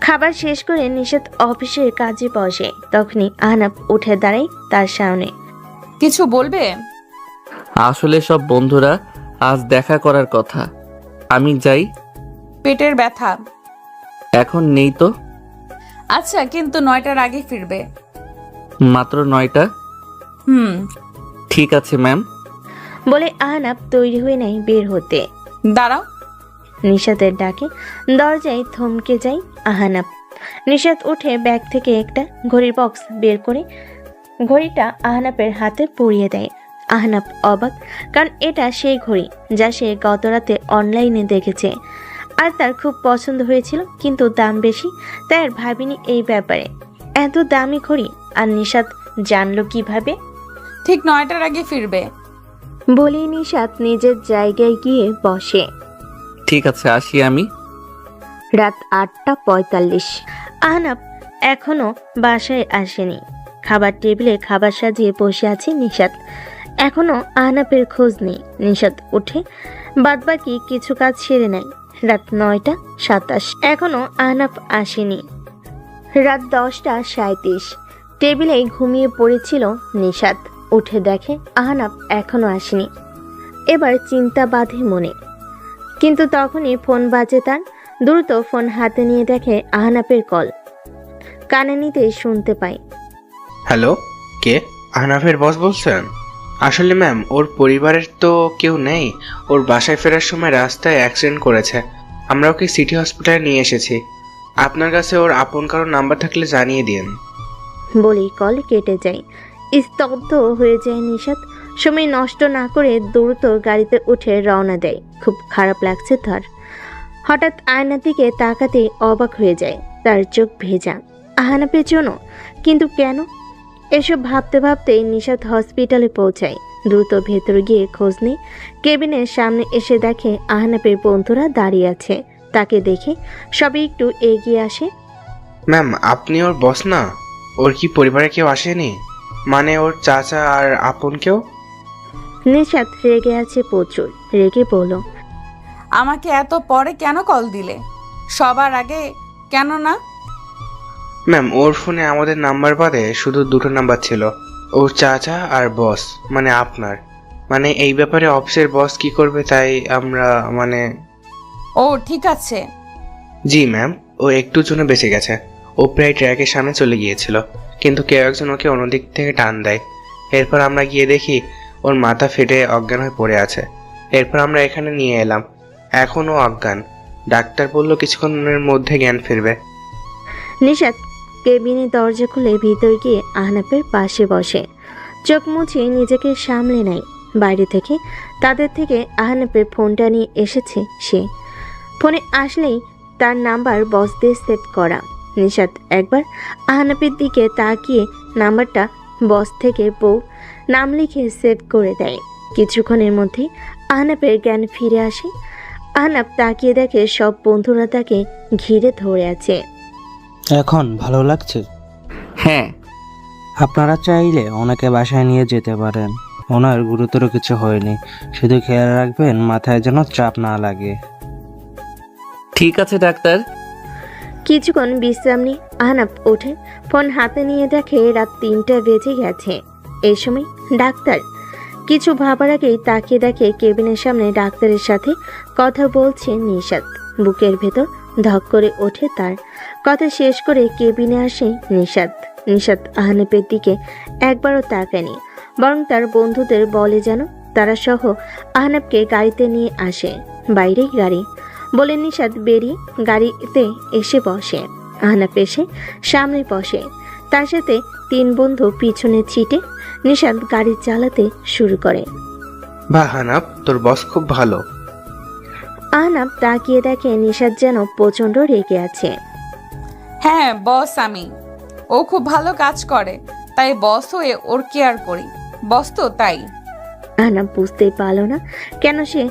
খাবার শেষ করে নিশাত অফিসের কাজে বসে। তখনই আহনাফ উঠে দাঁড়ায় তার সামনে। কিছু বলবে? আসলে সব বন্ধুরা আজ দেখা করার কথা। আমি যাই। পেটের ব্যথা? এখন নেই তো। আচ্ছা, কিন্তু 9টার আগে ফিরবে। মাত্র 9টা? ঠিক আছে ম্যাম। বলে আহনাফ তৈরি হয়ে নেয় বের হতে। দাঁড়াও। নিশাতের ডাকে দরজায় থমকে যায় আহনাফ। নিশাত উঠে ব্যাগ থেকে একটা ঘড়ির বক্স বের করে ঘড়িটা আহনাফের হাতে পরিয়ে দেয়। আহনাফ অবাক, কারণ এটা সেই ঘড়ি যা সে গতরাতে অনলাইনে দেখেছে আর তার খুব পছন্দ হয়েছিল, কিন্তু দাম বেশি, তাই আর ভাবিনি এই ব্যাপারে। এত দামি ঘড়ি আর নিশাত জানলো কিভাবে? ঠিক 9টার আগে ফিরবে। বলেই নিশাত নিজের জায়গায় গিয়ে বসে। ঠিক আছে, আসি আমি। রাত 8:45। আহনাফ এখনো বাসায় আসেনি। খাবার টেবিলে খাবার সাজিয়ে বসে আছে নিশাত। এখনো আহনাফের খোঁজ নেই। নিশাত উঠে বাদবাকি কিছু কাজ সেরে নেয়। রাত 9:27। এখনো আহনাফ আসেনি। রাত 10:37। টেবিলে ঘুমিয়ে পড়েছিল নিশাত। উঠে দেখে আহনাফ এখনো আসেনি। এবার চিন্তা বাঁধে মনে, কিন্তু তখনই ফোন বাজে তার। দ্রুত ফোন হাতে নিয়ে দেখে আহনাফের কল। কানে নিতেই শুনতে পায়। হ্যালো, কে? আহনাফের বস বলছেন? আসলে ম্যাম, ওর পরিবারের তো কেউ নেই। ওর বাসায় ফেরার সময় রাস্তায় অ্যাক্সিডেন্ট করেছে। আমরা ওকে সিটি হসপিটালে নিয়ে এসেছি। আপনার কাছে ওর আপন কারোর নাম্বার থাকলে জানিয়ে দিন। বলেই কল কেটে যায়। স্তব্ধ হয়ে যায় নিশাত। সময় নষ্ট না করে দ্রুত গাড়িতে উঠে রওনা দেয়। খুব খারাপ লাগছে তার। হঠাৎ আয়নার দিকে তাকাতেই অবাক হয়ে যায়। তার চোখ ভেজা। আহনাফের জন্য? কিন্তু কেন? এসব ভাবতে ভাবতেই নিশাত হসপিটালে পৌঁছায়। দ্রুত ভেতরে গিয়ে খোঁজ নেই। কেবিনের সামনে এসে দেখে আহনাফের বন্ধুরা দাঁড়িয়ে আছে। তাকে দেখে সবাই একটু এগিয়ে আসে। ম্যাম, আপনি ওর বস না? ওর কি পরিবারে কেউ আসেনি? মানে ওর চাচা আর আপন কেউ? নিশাত রেগে আছে প্রচুর। রেগে বলল, আমাকে এত পরে কেন কল দিলে? সবার আগে কেন না? ম্যাম, ওর ফোনে আমাদের নাম্বার বাদে শুধু 2টো নাম্বার ছিল। ওর চাচা আর বস, মানে আপনার। মানে এই ব্যাপারে অফিসের বস কি করবে তাই আমরা ও ঠিক আছে। জি ম্যাম, ও একটুর জন্য বেঁচে গেছে। ও প্রায় ট্র্যাকের সামনে চলে গিয়েছিল, কিন্তু কেউ একজন ওকে অন্যদিক থেকে টান দেয়। এরপর আমরা গিয়ে দেখি ওর মাথা ফেটে অজ্ঞান হয়ে পড়ে আছে। এরপর আমরা এখানে নিয়ে এলাম। এখনও অজ্ঞান। ডাক্তার বলল কিছুক্ষণের মধ্যে জ্ঞান ফিরবে। নিশাত কেবিনের দরজা খুলে ভিতর গিয়ে আহনাফের পাশে বসে। চোখ মুছে নিজেকে সামলে নেয়। বাইরে থেকে তাদের থেকে আহনাফের ফোনটা নিয়ে এসেছে সে। ফোনে আসলেই তার নাম্বার বস দিয়ে সেট করা। নিশাত একবার আহনাফের দিকে তাকিয়ে নাম্বারটা বস থেকে বউ নাম লিখে সেভ করে দেয়। কিছুক্ষণের মধ্যেই আহনাফের জ্ঞান ফিরে আসে। আহনাফ তাকিয়ে দেখে সব বন্ধুরা তাকে ঘিরে ধরে আছে। এখন ভালো লাগছে? হ্যাঁ। আপনারা চাইলে ওনাকে বাসায় নিয়ে যেতে পারেন। ওনার গুরুতর কিছু হয়নি, শুধু খেয়াল রাখবেন মাথায় যেন চাপ না লাগে। ঠিক আছে ডাক্তার। কিছুক্ষণ বিশ্রাম নিয়ে আহনাফ ওঠে। ফোন হাতে নিয়ে দেখে রাত 3টা বেজে গেছে। এই সময় ডাক্তার। কিছু ভাবার আগেই তাকিয়ে দেখে কেবিনের সামনে ডাক্তারের সাথে কথা বলছে নিশাত। বুকের ভেতর ধক করে ওঠে তার। কথা শেষ করে কেবিনে আসে নিশাত। নিশাত আহনাফের দিকে একবারও তাকায়নি, বরং তার বন্ধুদের বলে যেন তারা সহ আহনাফকে গাড়িতে নিয়ে আসে। বাইরেই গাড়ি বলে নিশাত বেরিয়ে গাড়িতে এসে বসে। আহনাফ এসে সামনে বসে। তার সাথে 3 বন্ধু পিছনে ছিটে। নিশাত গাড়ি চালাতে শুরু করে। বাহ আহনাফ, তোর বস খুব ভালো। আহনাফ তাকিয়ে দেখে নিশাত যেন প্রচন্ড রেগে আছে। হ্যাঁ বস আমি। ও খুব ভালো কাজ করে, তাই বস হয়ে ওর কেয়ার করি। বস তো তাই। আহনাফ বুঝতেই পারল না কেন সে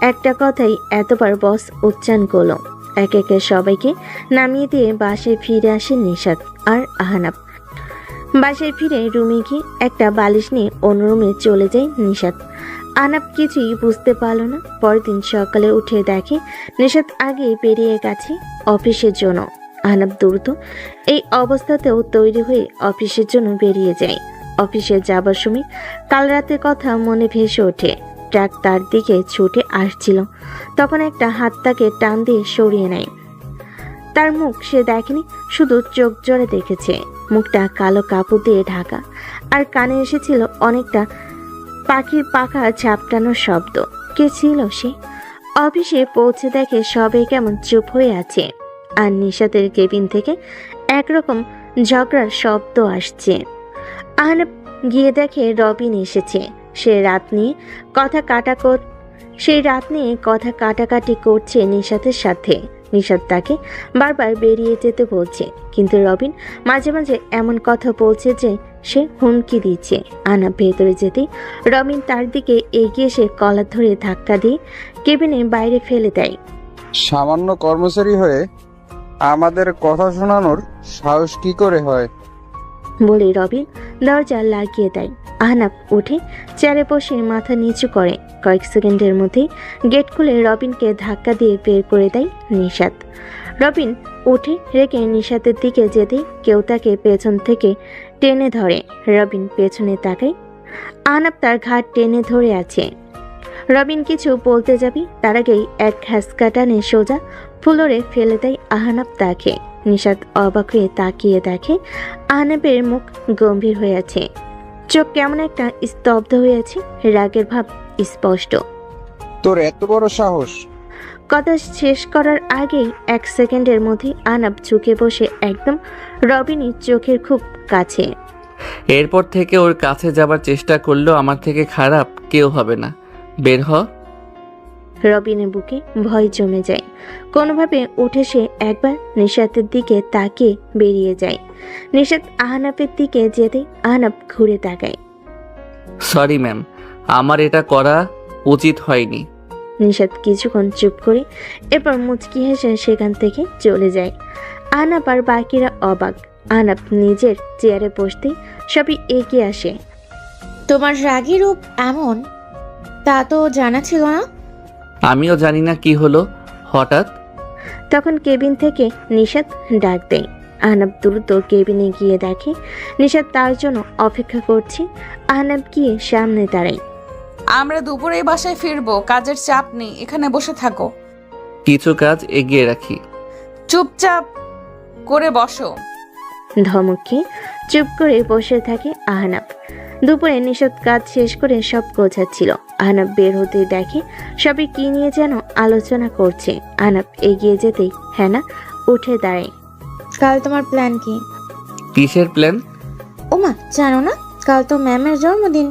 একটা কথাই এতবার বস উচ্চারণ করলো। একে একে সবাইকে নামিয়ে দিয়ে বাসায় ফিরে আসে নিশাত আর আহনাব। বাসায় ফিরে রুমে গিয়ে একটা বালিশ নিয়ে অন্য রুমে চলে যায় নিশাত। আহনাব কিছুই বুঝতে পারল না। পরের দিন সকালে উঠে দেখে নিশাত আগে বেরিয়ে গেছে অফিসের জন্য। আহনাব দ্রুত এই অবস্থাতেও তৈরি হয়ে অফিসের জন্য বেরিয়ে যায়। অফিসে যাবার সময় কাল রাতের কথা মনে ভেসে ওঠে। ট্রাক তার দিকে ছুটে আসছিল, তখন একটা হাত তাকে টান দিয়ে সরিয়ে নেয়। তার মুখ সে দেখেনি, শুধু চোখ জোরে দেখেছে। মুখটা কালো কাপড় দিয়ে ঢাকা, আর কানে এসেছিল অনেকটা পাখির পাখা ঝাপটানোর শব্দ। কে ছিল সে? অফিসে পৌঁছে দেখে সবাই কেমন চুপ হয়ে আছে, আর নিশাতের কেবিন থেকে একরকম ঝগড়ার শব্দ আসছে। আহনাব গিয়ে দেখে রবিন এসেছে। সেই রাত নিয়ে কথা কাটাকাটি করছে নিশাতের সাথে। নিশাত তাকে বারবার বেরিয়ে যেতে বলছে, কিন্তু রবিন মাঝে মাঝে এমন কথা বলছে যে সে হুমকি দিচ্ছে। আহনাব ভেতরে যেতেই রবিন তার দিকে এগিয়ে এসে কলার ধরে ধাক্কা দিয়ে কেবিনে বাইরে ফেলে দেয়। সামান্য কর্মচারী হয়ে আমাদের কথা শোনানোর সাহস কি করে হয়? বলে রবিন দরজা লাগিয়ে দেয়। আহনাব উঠে চেয়ারে বসে মাথা নিচু করে। কয়েক সেকেন্ডের মধ্যেই গেট খুলে রবিনকে ধাক্কা দিয়ে বের করে দেয় নিশাত। রবিন উঠে রেখে নিশাতের দিকে যেতেই কেউ তাকে পেছন থেকে টেনে ধরে। রবিন পেছনে তাকায়। আহনাব তার ঘাট টেনে ধরে আছে। রবিন কিছু বলতে যাবি, তার আগেই এক ঘাসকা টানে সোজা ফ্লোরে ফেলে দেয় আহনাব তাকে। নিশাত অবাক হয়ে তাকিয়ে দেখে আহনাবের মুখ গম্ভীর হয়ে আছে, চোখ কেমন একটা স্তব্ধ হয়ে আছে, রাগের ভাব স্পষ্ট। তোর এত বড় সাহস! কথা শেষ করার আগেই এক সেকেন্ডের মধ্যে আহনাব ঝুঁকে বসে একদম রবিনের চোখের খুব কাছে। এরপর থেকে ওর কাছে যাবার চেষ্টা করলেও আমার থেকে খারাপ কেউ হবে না। বের হ। রবিনের বুকে ভয় জমে যায়। কোনোভাবে উঠে সে একবার নিশাতের দিকে তাকিয়ে বেরিয়ে যায়। নিশাত আহনাবের দিকে যেতে আহনাব ঘুরে তাকায়। সরি ম্যাম, আমার এটা করা উচিত হয়নি। নিশাত কিছুক্ষণ চুপ করে এরপর মুচকি হেসে সেখান থেকে চলে যায়। আহনাব আর বাকিরা অবাক। আহনাব নিজের চেয়ারে বসতেই সবই এগিয়ে আসে। তোমার রাগী রূপ এমন, তা তো জানা ছিল না। আমিও জানি না কি হলো হঠাৎ। তখন কেবিন থেকে নিশাত ডাক দেয়। আহনাব দ্রুত কেবিনে গিয়ে দেখে নিশাত তার জন্য অপেক্ষা করছে। আহনাব গিয়ে সামনে দাঁড়ায়। আমরা দুপুরেই বাসায় ফিরবো, কাজের চাপ নেই, এখানে বসে থাকো। কিছু কাজ এগিয়ে রাখি। চুপচাপ করে বসো। ধমক খেয়ে চুপ করে বসে থাকে আহনাব। দুপুরে নিশাত কাজ শেষ করে সব গোছাচ্ছিল। আহনাব বের হতে দেখে সবাই কি নিয়ে যেন আলোচনা করছে। আহনাব এগিয়ে যেতেই হ্যানা উঠে দাঁড়ায়। কাল তোমার প্ল্যান কি? কিসের প্ল্যান? ওমা, জানো না? কাল তো ম্যামের জন্মদিন।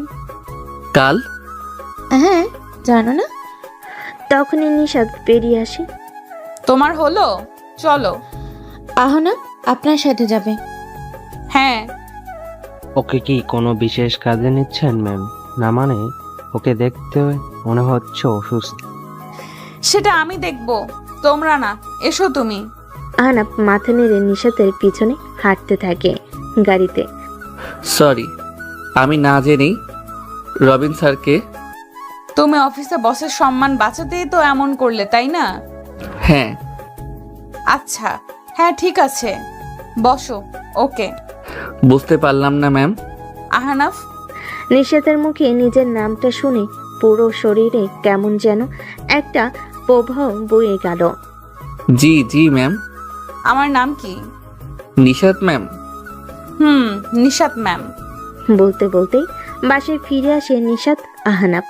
কাল? হ্যাঁ, জানো না? তখনই নিশাত বেরিয়ে আসে। তোমার হলো? চলো। আহনা আপনার সাথে যাবে। হ্যাঁ। ওকে কি কোনো বিশেষ কাজে নিচ্ছেন ম্যাম? না মানে ওকে দেখতে মনে হচ্ছে অসুস্থ। সেটা আমি দেখবো, তোমরা না। এসো তুমি। আহনাব মাথা নেড়ে নিশাতের পিছনে হাঁটতে থাকে। গাড়িতে সরি, আমি না জেনেই। রবিন স্যারকে? তুমি অফিসে বসের সম্মান বাঁচাতেই তো এমন করলে, তাই না? হ্যাঁ। আচ্ছা, হ্যাঁ ঠিক আছে, বসো। ওকে। বুঝতে পারলাম না ম্যাম। আহনাফ। নিশাতের মুখে নিজের নামটা শুনে পুরো শরীরে কেমন যেন একটা প্রবাহ বয়ে গেল। জি জি ম্যাম। আমার নাম কি? নিশাত ম্যাম। নিশাত ম্যাম। বলতে বলতেই বাসায় ফিরে আসে নিশাত আহনাব।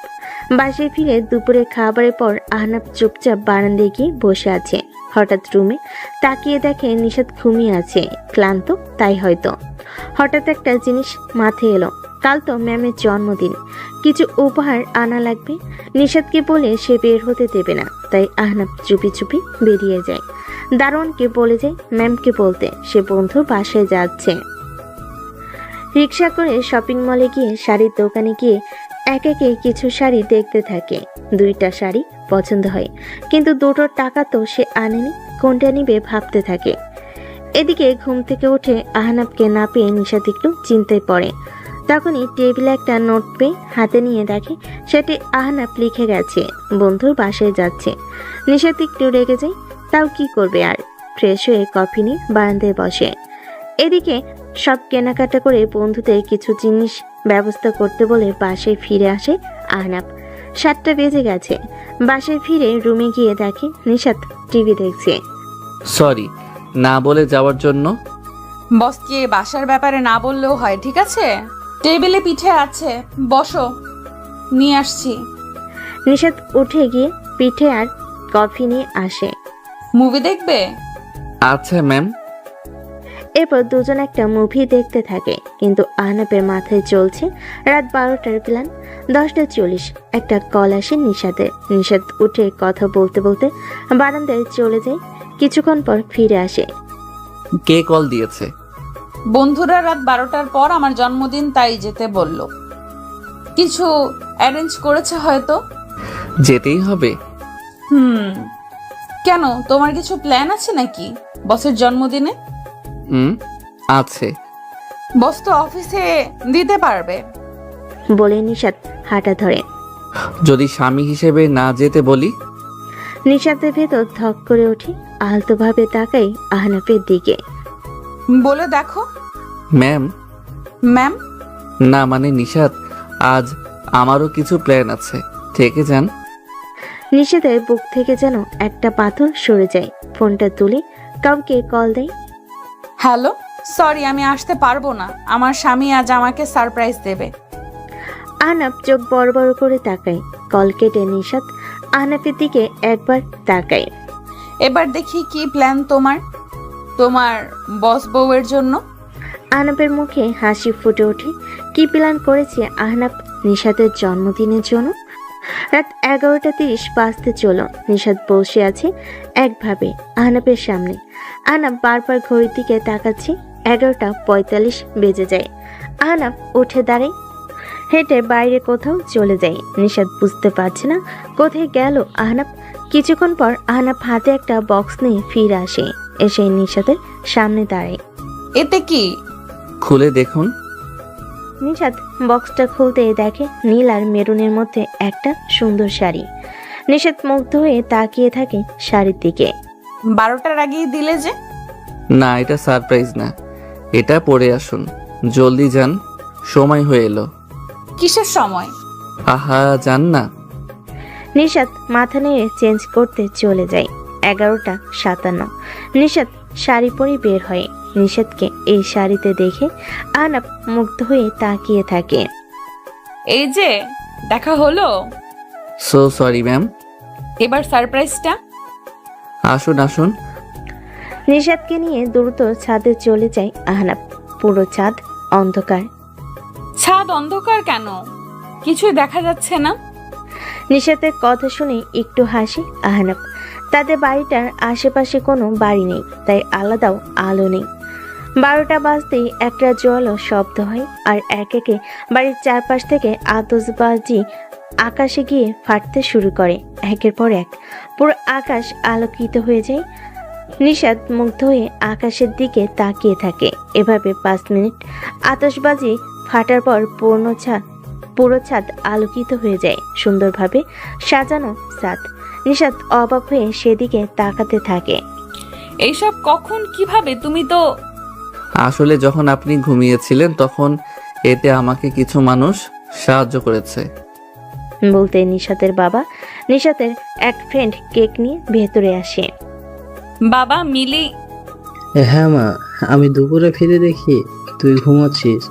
বাসায় ফিরে দুপুরে খাবারের পর আহনাব চুপচাপ বারান্দায় গিয়ে বসে আছে। হঠাৎ রুমে তাকিয়ে দেখে নিশাত ঘুমিয়ে আছে, ক্লান্ত তাই হয়তো। হঠাৎ একটা জিনিস মাথায় এলো, কাল তো ম্যামের জন্মদিন, কিছু উপহার আনা লাগবে। নিশাতকে বলে সে বের হতে দেবে না, তাই আহনাব চুপি চুপি বেরিয়ে যায়। দারোয়ানকে বলে যায় ম্যামকে বলতে সে বন্ধুর বাসায় যাচ্ছে। রিক্সা করে শপিং মলে গিয়ে শাড়ির দোকানে গিয়ে এক একে কিছু শাড়ি দেখতে থাকে। 2টা শাড়ি পছন্দ হয়, কিন্তু দুটোর টাকা তো সে আনেনি। কোনটা নিবে ভাবতে থাকে। এদিকে ঘুম থেকে উঠে আহনাবকে না পেয়ে নিশাত একটু চিন্তায় পড়ে। তখনই টেবিলে একটা নোট পেয়ে হাতে নিয়ে দেখে সেটি আহনাব লিখে গেছে বন্ধুর বাসায় যাচ্ছে। নিশাত একটু রেগে যায়, তাও কি করবে আর। ফ্রেশ হয়ে কফি নিয়ে বারান্দায় বসে। এদিকে সব কেনাকাটা করে বন্ধুদের কিছু জিনিস ব্যবস্থা করতে বলে বাসায় ফিরে আসে আহনাব। 7টা বেজে গেছে। বাসায় ফিরে রুমে গিয়ে দেখে নিশাত টিভি দেখছে। সরি না বলে যাওয়ার জন্য। বসকে বাসার ব্যাপারে না বললেও হয়, ঠিক আছে? টেবিলে পিঠে আছে, বসো, নিয়ে আসছি। নিশাত উঠে গিয়ে পিঠে আর কফি নিয়ে আসে। মুভি দেখবে? আচ্ছা ম্যাম। এরপর দুজন একটা মুভি দেখতে থাকে, কিন্তু আহনাবের মাথায় চলছে রাত 12টার প্ল্যান। 10টা 40 একটা কল আসে নিশাতের। নিশাত উঠে কথা বলতে বলতে বারান্দায় চলে যায়। কিছুক্ষণ পর ফিরে আসে। কে কল দিয়েছে? বন্ধুরা রাত 12টার পর আমার জন্মদিন, তাই যেতে বলল। কিছু অ্যারেঞ্জ করেছে হয়তো। যেতেই হবে। কেন, তোমার কিছু প্ল্যান আছে নাকি বসের জন্মদিনে? আছে। বস তো অফিসে দিতে পারবে। বলে নিশাত হাঁটা ধরে। যদি স্বামী হিসেবে না যেতে বলি? নিশাতের ভেতর ধক করে ওঠে। আলতোভাবে তাকাই আহনাফের দিকে। বলে দেখো। ম্যাম? ম্যাম? না মানে নিশাত, আজ আমারও কিছু প্ল্যান আছে, থেকে যান। নিশাতের বুক থেকে যেন একটা পাথর সরে যায়। ফোনটা তুলে কাউকে কল দেয়। হ্যালো, সরি আমি আসতে পারবো না, আমার স্বামী আজ আমাকে সারপ্রাইজ দেবে। আহনাফ চোখ বড় বড় করে তাকায়। কল কেটে নিশাত আহনাফের দিকে একবার তাকায়। এবার দেখি কি প্ল্যান তোমার বস বউয়ের জন্য। আহনাফের মুখে হাসি ফুটে ওঠে। কি প্ল্যান করেছে আহনাফ নিশাতের জন্মদিনের জন্য? রাত 11:30 বাজতে চলো। নিশাত বসে আছে একভাবে আহনাফের সামনে। আহনাফ বারবার ঘড়ির দিকে তাকাচ্ছে। 11:45 বেজে যায়। আহনাফ উঠে দাঁড়ায়, হেঁটে বাইরে কোথাও চলে যায়। নিশাত বুঝতে পারছে না কোথায় গেল আহনাফ। কিছুক্ষণ পর আহনাফ হাতে একটা বক্স নিয়ে ফিরে আসে। এসে নিশাতের সামনে দাঁড়ায়। এতে কি? খুলে দেখুন। নিশাত বক্সটা খুলতে দেখে নীল আর মেরুনের মধ্যে একটা সুন্দর শাড়ি। নিশাত মুগ্ধ হয়ে তাকিয়ে থাকে শাড়ির দিকে। 12টার আগেই দিলে যে? না, এটা সারপ্রাইজ না, এটা পরে আসুন, জলদি যান, সময় হয়ে এলো। কিসের সময়? আহা, যান না। নিশাত মাথা নেড়ে চেঞ্জ করতে চলে যায়। 11:57। নিশাত শাড়ি পরে বের হয়। নিশাতকে এই শাড়িতে দেখে আহনাফ মুগ্ধ হয়ে তাকিয়ে থাকে। এই যে দেখা হলো। So sorry ma'am. এবার সারপ্রাইজটা। আসুন আসুন। নিশাতকে নিয়ে দ্রুত ছাদে চলে যায় আহনাফ। পুরো ছাদ অন্ধকার। ছাদ অন্ধকার কেন? কিছুই দেখা যাচ্ছে না। নিশাতের কথা শুনে একটু হাসি আহনাফ। তাদের বাড়িটার আশেপাশে কোনো বাড়ি নেই, তাই আলাদাও আলো নেই। 12টা বাজতেই একটা জোয়ালো শব্দ হয়, আর এক একে বাড়ির চারপাশ থেকে আতশবাজি আকাশে গিয়ে ফাটতে শুরু করে। একের পর এক পুরো আকাশ আলোকিত হয়ে যায়। নিশাত মুগ্ধ হয়ে আকাশের দিকে তাকিয়ে থাকে। এভাবে 5 মিনিট আতশবাজি ফাটার পর পুরো ছাদ আলোকিত হয়ে যায়। সুন্দরভাবে সাজানো ছাদ। নিশাত অবাক হয়ে সেদিকে তাকাতে থাকে। এইসব কখন, কিভাবে? তুমি তো আসলে যখন আপনি ঘুমিয়েছিলেন তখন এতে আমাকে কিছু মানুষ সাহায্য করেছে। বলতে নিশাতের বাবা নিশাতের এক ফ্রেন্ড কেক নিয়ে ভেতরে আসে। বাবা, মিলি। হ্যাঁ মা, আমি দুপুরে ফিরে দেখি তুই ঘুমাচ্ছিস।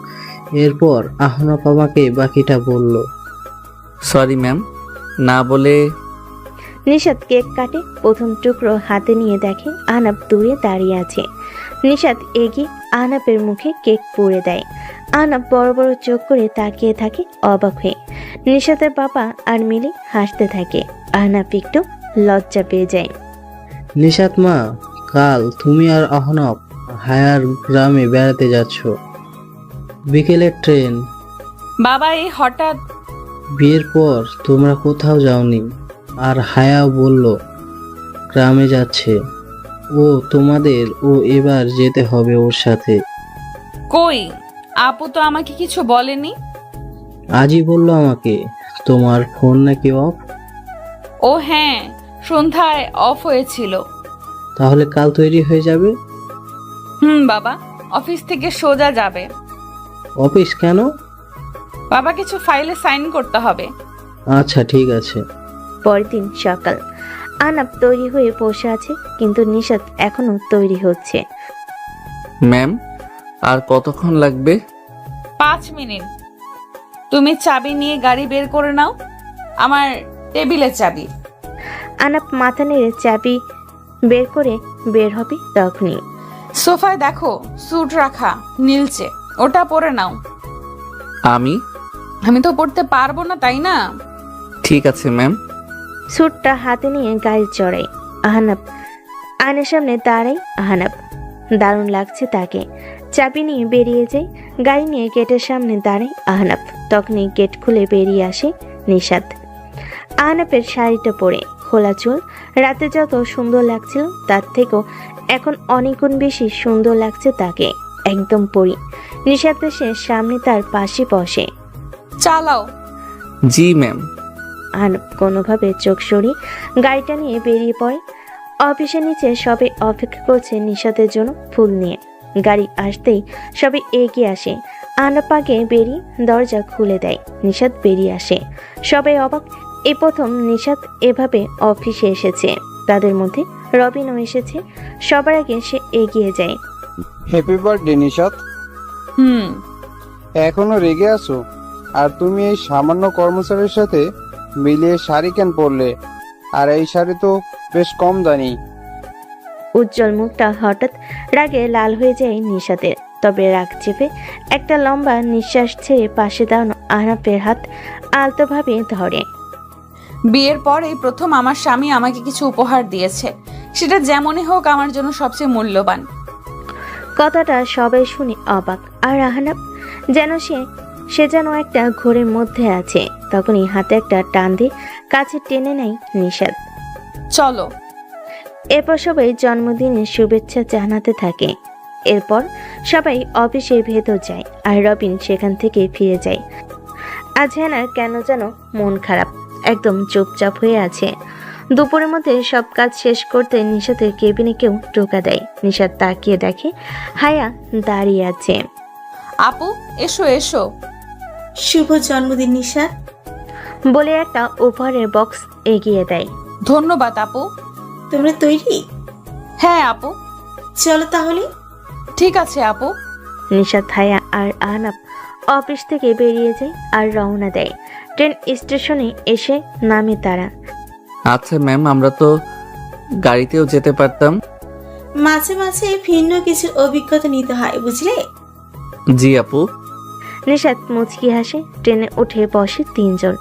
এরপর আহনাফ আমাকে বাকিটা বলল। সরি ম্যাম, না বলে। নিশাত কেক কাটে। প্রথম টুকরো হাতে নিয়ে দেখে আহনাফ দূরে দাঁড়িয়ে আছে। নিশাত এগিয়ে আহনাফের মুখে কেক পুড়ে দেয়। আহনাফ বড় বড় চোখ করে তাকিয়ে থাকে অবাক হয়ে। নিশাতের বাবা আর মিলি হাসতে থাকে। আহনাফ একটু লজ্জা পেয়ে যায়। নিশাত মা, কাল তুমি আর আহনাফ হায়ার গ্রামে বেড়াতে যাচ্ছ। বিকেলের ট্রেন। বাবা, এই হঠাৎ? বিয়ের পর তোমরা কোথাও যাওনি, আর হায়াও বলল গ্রামে যাচ্ছে। ও এবার যেতে হবে ওর সাথে। কই আপু তো আমাকে কিছু বলেনি। আজই বললো আমাকে। তোমার ফোন নাকি অফ? ও হ্যাঁ, সন্ধ্যায় অফ হয়েছিল। তাহলে কাল তৈরি হয়ে যাবে। বাবা অফিস থেকে সোজা যাবে। অফিস কেন? বাবা কিছু ফাইলে সাইন করতে হবে। আচ্ছা ঠিক আছে। পরের দিন সকাল, আহনাব তৈরি হয়ে বসে আছে, কিন্তু নিশাত এখনো তৈরি হচ্ছে। ম্যাম, আর কতক্ষণ লাগবে? 5 মিনিট। তুমি চাবি নিয়ে গাড়ি বের করে নাও, আমার টেবিলের চাবি। আহনাব মাথা নেড়ে চাবি বের করে বের হবে তখনই। সোফায় দেখো স্যুট রাখা নীলচে, ওটা পরে নাও। আমি তো পড়তে পারবো না, তাই না? ঠিক আছে ম্যাম। স্যুটটা হাতে নিয়ে গাড়ি চড়াই আহনাব। আয়নার সামনে দাঁড়াই আহনাব। দারুণ লাগছে তাকে। চাবি নিয়ে বেরিয়ে যায়। গাড়ি নিয়ে গেটের সামনে দাঁড়াই আহনাব। তখনই গেট খুলে বেরিয়ে আসে নিশাত। আহনাবের শাড়িটা পরে, খোলা চুল। রাতে যত সুন্দর লাগছিল তার থেকেও এখন অনেক গুণ বেশি সুন্দর লাগছে তাকে, একদম পরি। নিশাত এসে সামনে তার পাশে বসে। চালাও। জি ম্যাম। আহনাব কোনোভাবে চোখ সরিয়ে গাড়িটা নিয়ে বেরিয়ে পড়ে। অফিসের নিচে সবে অপেক্ষা করছে নিশাতের জন্য ফুল নিয়ে। গাড়ি আসতেই সবে এগিয়ে আসে। আহনাব আগে বেরিয়ে দরজা খুলে দেয়। নিশাত বেরিয়ে আসে। সবাই অবাক, এই প্রথম নিশাত এভাবে অফিসে এসেছে। তাদের মধ্যে রবিনও এসেছে। সবার আগে সে এগিয়ে যায়। Happy birthday Nishat. এখনো রেগে আছো? আর তুমি এই সামান্য কর্মচারীর সাথে মিলিয়ে শাড়ি কেন পরলে? আর এই শাড়ি তো বেশ কম দামি। উজ্জ্বল মুখটা হঠাৎ রাগে লাল হয়ে যায় নিশাতের। তবে রাগ চেপে একটা লম্বা নিঃশ্বাস ছেড়ে পাশে দাঁড়ানো আহনাবের হাত আলতোভাবে ধরে। বিয়ের পরে প্রথম আমার স্বামী আমাকে কিছু উপহার দিয়েছে, সেটা যেমনই হোক আমার জন্য সবচেয়ে মূল্যবান। কথাটা সবাই শুনে অবাক। আর আহনাব সে যেন একটা ঘোরের মধ্যে আছে। তখনই হাতে একটা টান দিয়ে কাছে টেনে নেয় নিশাত। চলো। এরপর সবাই জন্মদিনের শুভেচ্ছা জানাতে থাকে। এরপর সবাই অফিসের ভেতর যায় আর রবিন সেখান থেকে ফিরে যায়। আজ হেনার কেন যেন মন খারাপ, একদম চুপচাপ হয়ে আছে। দুপুরের মধ্যে সব কাজ শেষ করতে নিশাতের কেবিনে কেউ টোকা দেয়। নিশাত তাকিয়ে দেখে হায়া দাঁড়িয়ে আছে। আপু এসো এসো। শুভ জন্মদিন নিশাত বলে একটা উপহারের বক্স এগিয়ে দেয়। ধন্যবাদ আপু। তোমরা তৈরি? হ্যাঁ আপু। চলো তাহলে। ঠিক আছে আপু। নিশাত, হায়া আর আহনাব অফিস থেকে বেরিয়ে যায় আর রওনা দেয়। ট্রেন স্টেশনে এসে নামে তারা। আচ্ছা ম্যাম, আমরা তো গাড়িতেও যেতে পারতাম। মাঝে মাঝে ভিন্ন কিছুর অভিজ্ঞতা নিতে হয়, বুঝলে? জি আপু। নিশাত মুচকি হাসে। ট্রেনে উঠে বসে তিনজন।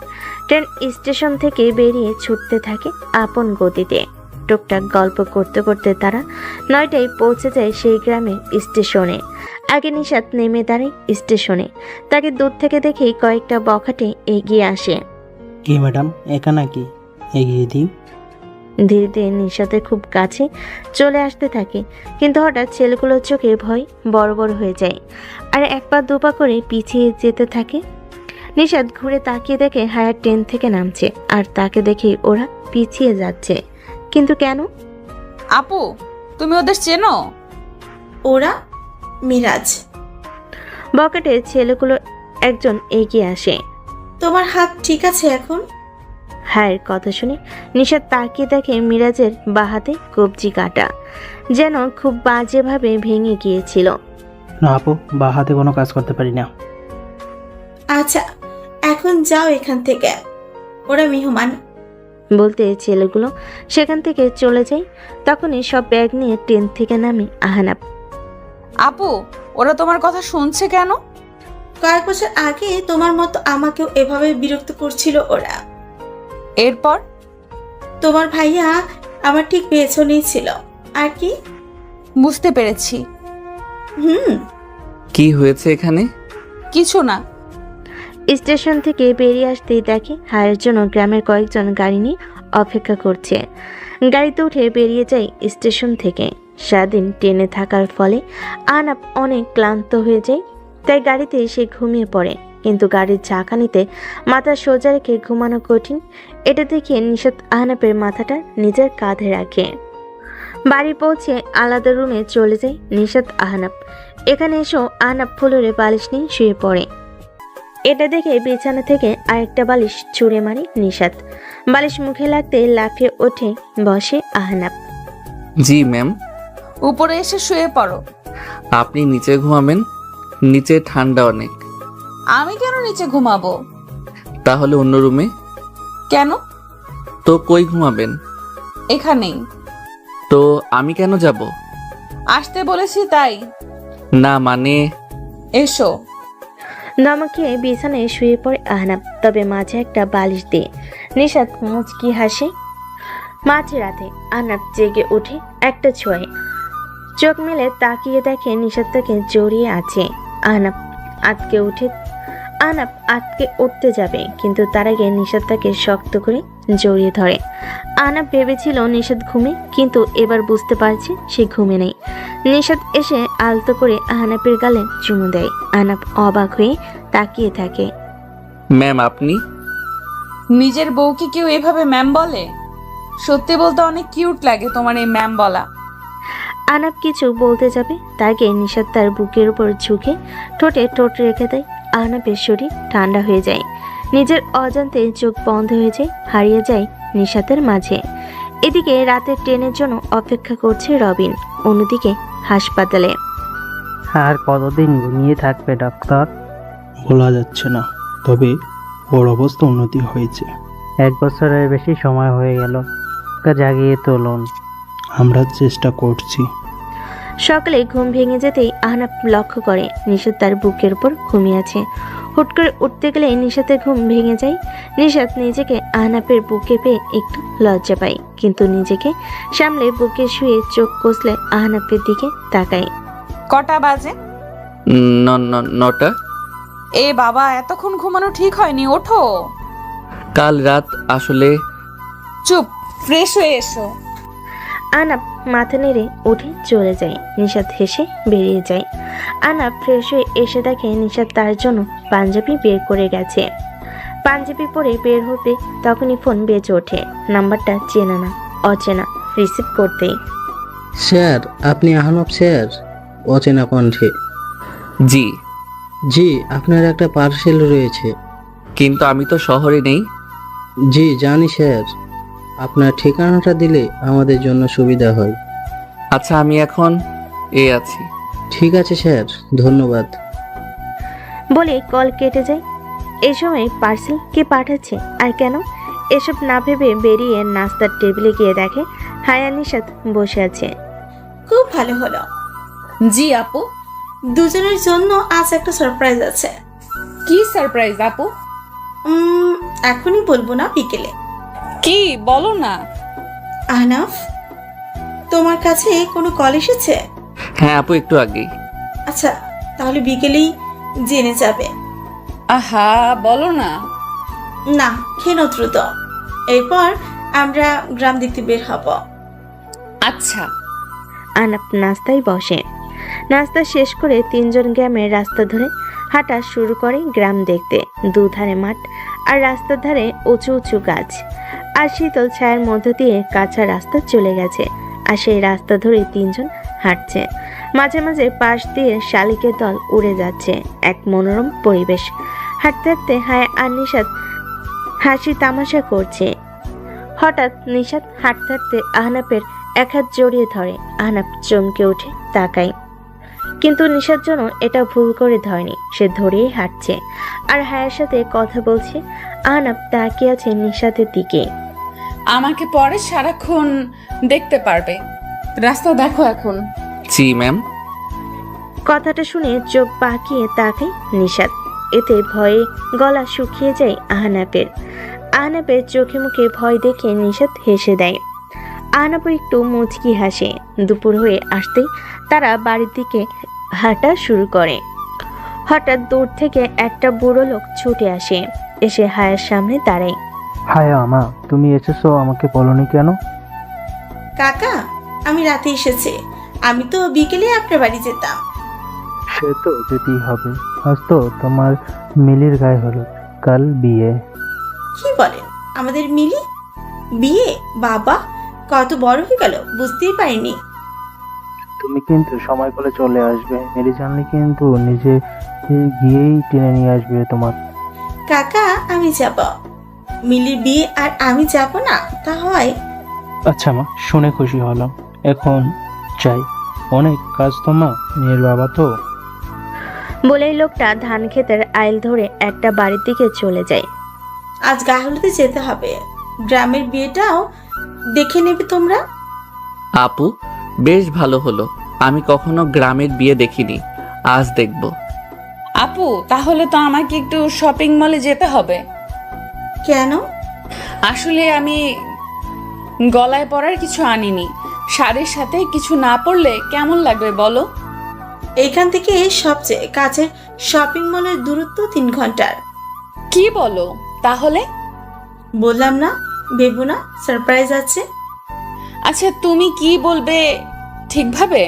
ট্রেন স্টেশন থেকে বেরিয়ে ছুটতে থাকে আপন গতিতে। টুকটাক গল্প করতে করতে তারা 9টায় পৌঁছে যায় সেই গ্রামের স্টেশনে। আগে নিশাত নেমে দাঁড়ায় স্টেশনে। তাকে দূর থেকে দেখেই কয়েকটা বখাটে এগিয়ে আসে। কি ম্যাডাম, একা নাকি? এগিয়ে দিই। ধীরে ধীরে নিশাতের খুব কাছে চলে আসতে থাকে, কিন্তু হঠাৎ ছেলেগুলোর চোখে ভয় বড় বড় হয়ে যায় আর এক পা দুপা করে পিছিয়ে যেতে থাকে। নিশাত ঘুরে তাকিয়ে দেখে হায়ার ট্রেন থেকে নামছে আর তাকে দেখেই ওরা পিছিয়ে যাচ্ছে। কিন্তু কেন? আপু তুমি ওদের চেনো? ওরা মিরাজ। বকেটে ছেলেগুলোর একজন এগিয়ে আসে। তোমার হাত ঠিক আছে এখন? হায়ের কথা শুনে নিশাত তাকিয়ে দেখে মিরাজের বাঁ হাতে কবজি কাটা, যেন খুব বাজেভাবে ভেঙে গিয়েছিল। না আপু, বা হাতে কোনো কাজ করতে পারি না। আচ্ছা এখন যাও এখান থেকে, ওরা মেহমান। বলতে ছেলেগুলো সেখান থেকে চলে যায়। তখনই সব ব্যাগ নিয়ে ট্রেন থেকে নামে আহনাব। আপু ওরা তোমার কথা শুনছে কেন? কয়েক বছর আগে তোমার মতো আমাকেও এভাবে বিরক্ত করছিল ওরা। এরপর? তোমার ভাইয়া আমার ঠিক পেছনেই ছিল। আর কি? বুঝতে পেরেছি। কি হয়েছে এখানে? কিছু না। স্টেশন থেকে বেরিয়ে আসতেই দেখে হায়ের জন্য গ্রামের কয়েকজন গাড়ি নিয়ে অপেক্ষা করছে। গাড়িতে উঠে বেরিয়ে যায় স্টেশন থেকে। সারাদিন ট্রেনে থাকার ফলে আহনাব অনেক ক্লান্ত হয়ে যায়, তাই গাড়িতে সে ঘুমিয়ে পড়ে। কিন্তু গাড়ির ঝাঁকানিতে মাথা সোজা রেখে ঘুমানো কঠিন। এটা দেখে নিশাত আহনাবের মাথাটা নিজের কাঁধে রাখে। বাড়ি পৌঁছে আলাদা রুমে চলে যায় নিশাত আহনাব। এখানে এসেও আহনাব ফ্লোরে বালিশ নিয়ে শুয়ে পড়ে। এটা দেখে বিছানা থেকে আরেকটা বালিশ ছুঁড়ে মারে নিশাত। বালিশ মুখে লাগতে লাফিয়ে ওঠে বসে আহনাব। জি ম্যাম। উপরে এসে শুয়ে পড়ো। আপনি নিচে ঘুমাবেন? নিচে ঠান্ডা অনেক। আমি কেন নিচে ঘুমাবো? তাহলে অন্য রুমে। কেন? তো কই ঘুমাবেন? এখানেই। তো আমি কেন যাব? আসতে বলেছি তাই। না মানে। এসো। ধমকে বিছানায় শুয়ে পড়ে আহনাব, তবে মাঝে একটা বালিশ দিয়ে। নিশাত মুচকি হাসে। মাঝরাতে আহনাব জেগে উঠে একটা ছোঁয়ে। চোখ মেলে তাকিয়ে দেখে নিশাত তাকে জড়িয়ে আছে। আহনাব আটকে উঠতে যাবে, কিন্তু তার আগে নিশাত তাকে শক্ত করে জড়িয়ে ধরে। আহনাব ভেবেছিল নিশাত ঘুমে, কিন্তু এবার বুঝতে পারছে সে ঘুমে নেই। নিশাত এসে আলতো করে আহনাবের গালে চুমু দেয়। আহনাব অবাক হয়ে তাকিয়ে থাকে। ম্যাম আপনি? নিজের বউকে কেউ এভাবে ম্যাম বলে? সত্যি বলতে অনেক কিউট লাগে তোমার এই ম্যাম বলা। আহনাব কিছু বলতে যাবে, তার আগে নিশাত তার বুকের উপর ঝুঁকে ঠোঁটে ঠোঁট রেখে দেয়। আহনাবের শরীর ঠান্ডা হয়ে যায়। নিজের অজান্তে চোখ বন্ধ হয়ে যায়, হারিয়ে যায় নিশাতের মাঝে। এদিকে রাতের ট্রেনের জন্য অপেক্ষা করছে রবিন, অন্যদিকে হাসপাতালে। আর কতদিন ঘুমিয়ে থাকবে ডাক্তার? বলা যাচ্ছে না, তবে ওর অবস্থা উন্নতি হয়েছে। 1 বছরের বেশি সময় হয়ে গেল, ওকে জাগিয়ে তুলুন। আমরা চেষ্টা করছি। সকালে ঘুম ভেঙে যেতেই আহনাব লক্ষ্য করে নিশাত তার বুকের উপর ঘুমিয়ে আছে। হুট করে উঠতে গেলে নিশাতের ঘুম ভেঙে যায়। নিশাত নিজেকে আহনাবের বুকে পেয়ে একটু লজ্জা পায়, কিন্তু নিজেকে সামলে বুকে শুয়ে চোখ কষলে আহনাবের দিকে তাকায়। কটা বাজে? 9টা। এ বাবা, এতক্ষণ ঘুমানো ঠিক হয়নি, ওঠো। কাল রাত আসলে। চুপ, ফ্রেশ হয়ে এসো। আহনাব মাথা নেড়ে উঠে চলে যায়। নিশাত হেসে বেরিয়ে যায়। আহনাব ফ্রেশ হয়ে এসে দেখে নিশাত তার জন্য পাঞ্জাবি বের করে গেছে। পাঞ্জাবি পরে বের হতে তখনই ফোন বেজে ওঠে। নাম্বারটা চেনা না, অচেনা। রিসিভ করতেই। স্যার, আপনি আহনাব স্যার? অচেনা কণ্ঠে। জি। জি, আপনার একটা পার্সেল রয়েছে। কিন্তু আমি তো শহরে নেই। জি জানি স্যার, আপনার ঠিকানাটা দিলে আমাদের জন্য সুবিধা হয়। আচ্ছা আমি এখন আছি। ঠিক আছে স্যার, ধন্যবাদ। বলে কল কেটে যায়। এই সময় পার্সেল কে পাঠাচ্ছে আর কেন, এসব না ভেবে বেরিয়ে নাস্তার টেবিলে গিয়ে দেখে হায়া নিশাত বসে আছে। খুব ভালো হলো। জি আপু। দুজনের জন্য আজ একটা সারপ্রাইজ আছে। কি সারপ্রাইজ আপু? এখনই বলবো না, বিকেলে। কি বলো না। আহনাফ, তোমার কাছে কোনো কল এসেছে? হ্যাঁ আপু, একটু আগেই। আচ্ছা, তাহলে বিকেলেই জেনে যাবে। আহা, বলো না। না, খেয়ে দ্রুত। এরপর আমরা গ্রাম দেখতে বের হব। আচ্ছা। আহনাব নাস্তায় বসে। নাস্তা শেষ করে তিনজন গ্রামের রাস্তা ধরে হাঁটা শুরু করে গ্রাম দেখতে। দুধারে মাঠ আর রাস্তার ধারে উঁচু উঁচু গাছ, আর শীতল ছায়ার মধ্য দিয়ে কাঁচা রাস্তা চলে গেছে। আর সেই রাস্তা ধরে তিনজন হাঁটছে। মাঝে মাঝে পাশ দিয়ে শালিকের দল উড়ে যাচ্ছে। এক মনোরম পরিবেশ। হাঁটতে হাঁটতে হায়া আর নিশাত হাসি তামাশা করছে। হঠাৎ নিশাত হাঁটতে হাঁটতে আহনাবের এক হাত জড়িয়ে ধরে। আহনাব চমকে উঠে তাকায়, কিন্তু নিশার জন্য এটা ভুল করে ধরেনি। সে ধরেই হাঁটছে আর হায়ার সাথে কথা বলছে। আহনাব তাকিয়ে আছে নিশাতের দিকে। আমাকে পরে সারাক্ষণ দেখতে পারবে, রাস্তা দেখো এখন। জি ম্যাম। কথাটা শুনে চোখ পাকিয়ে তাকায় নিশাত। এতে ভয়ে গলা শুকিয়ে যায় আহনাবের। আহনাবের চোখে মুখে ভয় দেখে নিশাত হেসে দেয়। আহনাব একটু মুচকি হাসে। দুপুর হয়ে আসতেই তারা বাড়ির দিকে হাঁটা শুরু করে। হঠাৎ দূর থেকে একটা বুড়ো লোক ছুটে আসে, এসে হায়ার সামনে দাঁড়ায়। হায়া মা, তুমি এসেছো, আমাকে বলনি কেন? কাকা, আমি রাতে এসেছি। আমি তো বিকেলে আপনার বাড়ি যেতাম। সে তো যেতেই হবে, আজ তো তোমার মিলির গায়ে হলুদ, কাল বিয়ে। কি বলেন? আমাদের মিলি বিয়ে? বাবা, কত বড় হয়ে গেল, বুঝতেই পারিনি। তুমি কিন্তু সময় করে চলে আসবে, মিলি জানলে কিন্তু নিজে গিয়েই টেনে নিয়ে আসবে তোমার। কাকা, আমি যাব। মিলির বিয়ে আর আমি যাব না, তা হয়? আচ্ছা মা, শুনে খুশি হলাম। এখন চাই, অনেক কাজ তো মা, মেয়ের বাবা তো। বলেই লোকটা ধান ক্ষেতের আইল ধরে একটা বাড়ির দিকে চলে যায়। আজ গাহলুতে যেতে হবে, গ্রামের বিয়েটাও দেখে নেবে তোমরা। আপু, বেশ ভালো হলো। আমি কখনো গ্রামের বিয়ে দেখিনি, আজ দেখব। আপু, তাহলে তো আমাকে একটু শপিং মলে যেতে হবে। কেন? আসলে আমি গলায় পরার কিছু আনিনি, শাড়ির সাথে কিছু না পরলে কেমন লাগবে বলো? এইখান থেকে সবচেয়ে কাছের শপিং মলের দূরত্ব 3 ঘন্টার। কি বলো? তাহলে বললাম না, ভেবো না, সারপ্রাইজ আছে। আচ্ছা, তুমি কি বলবে ঠিকভাবে?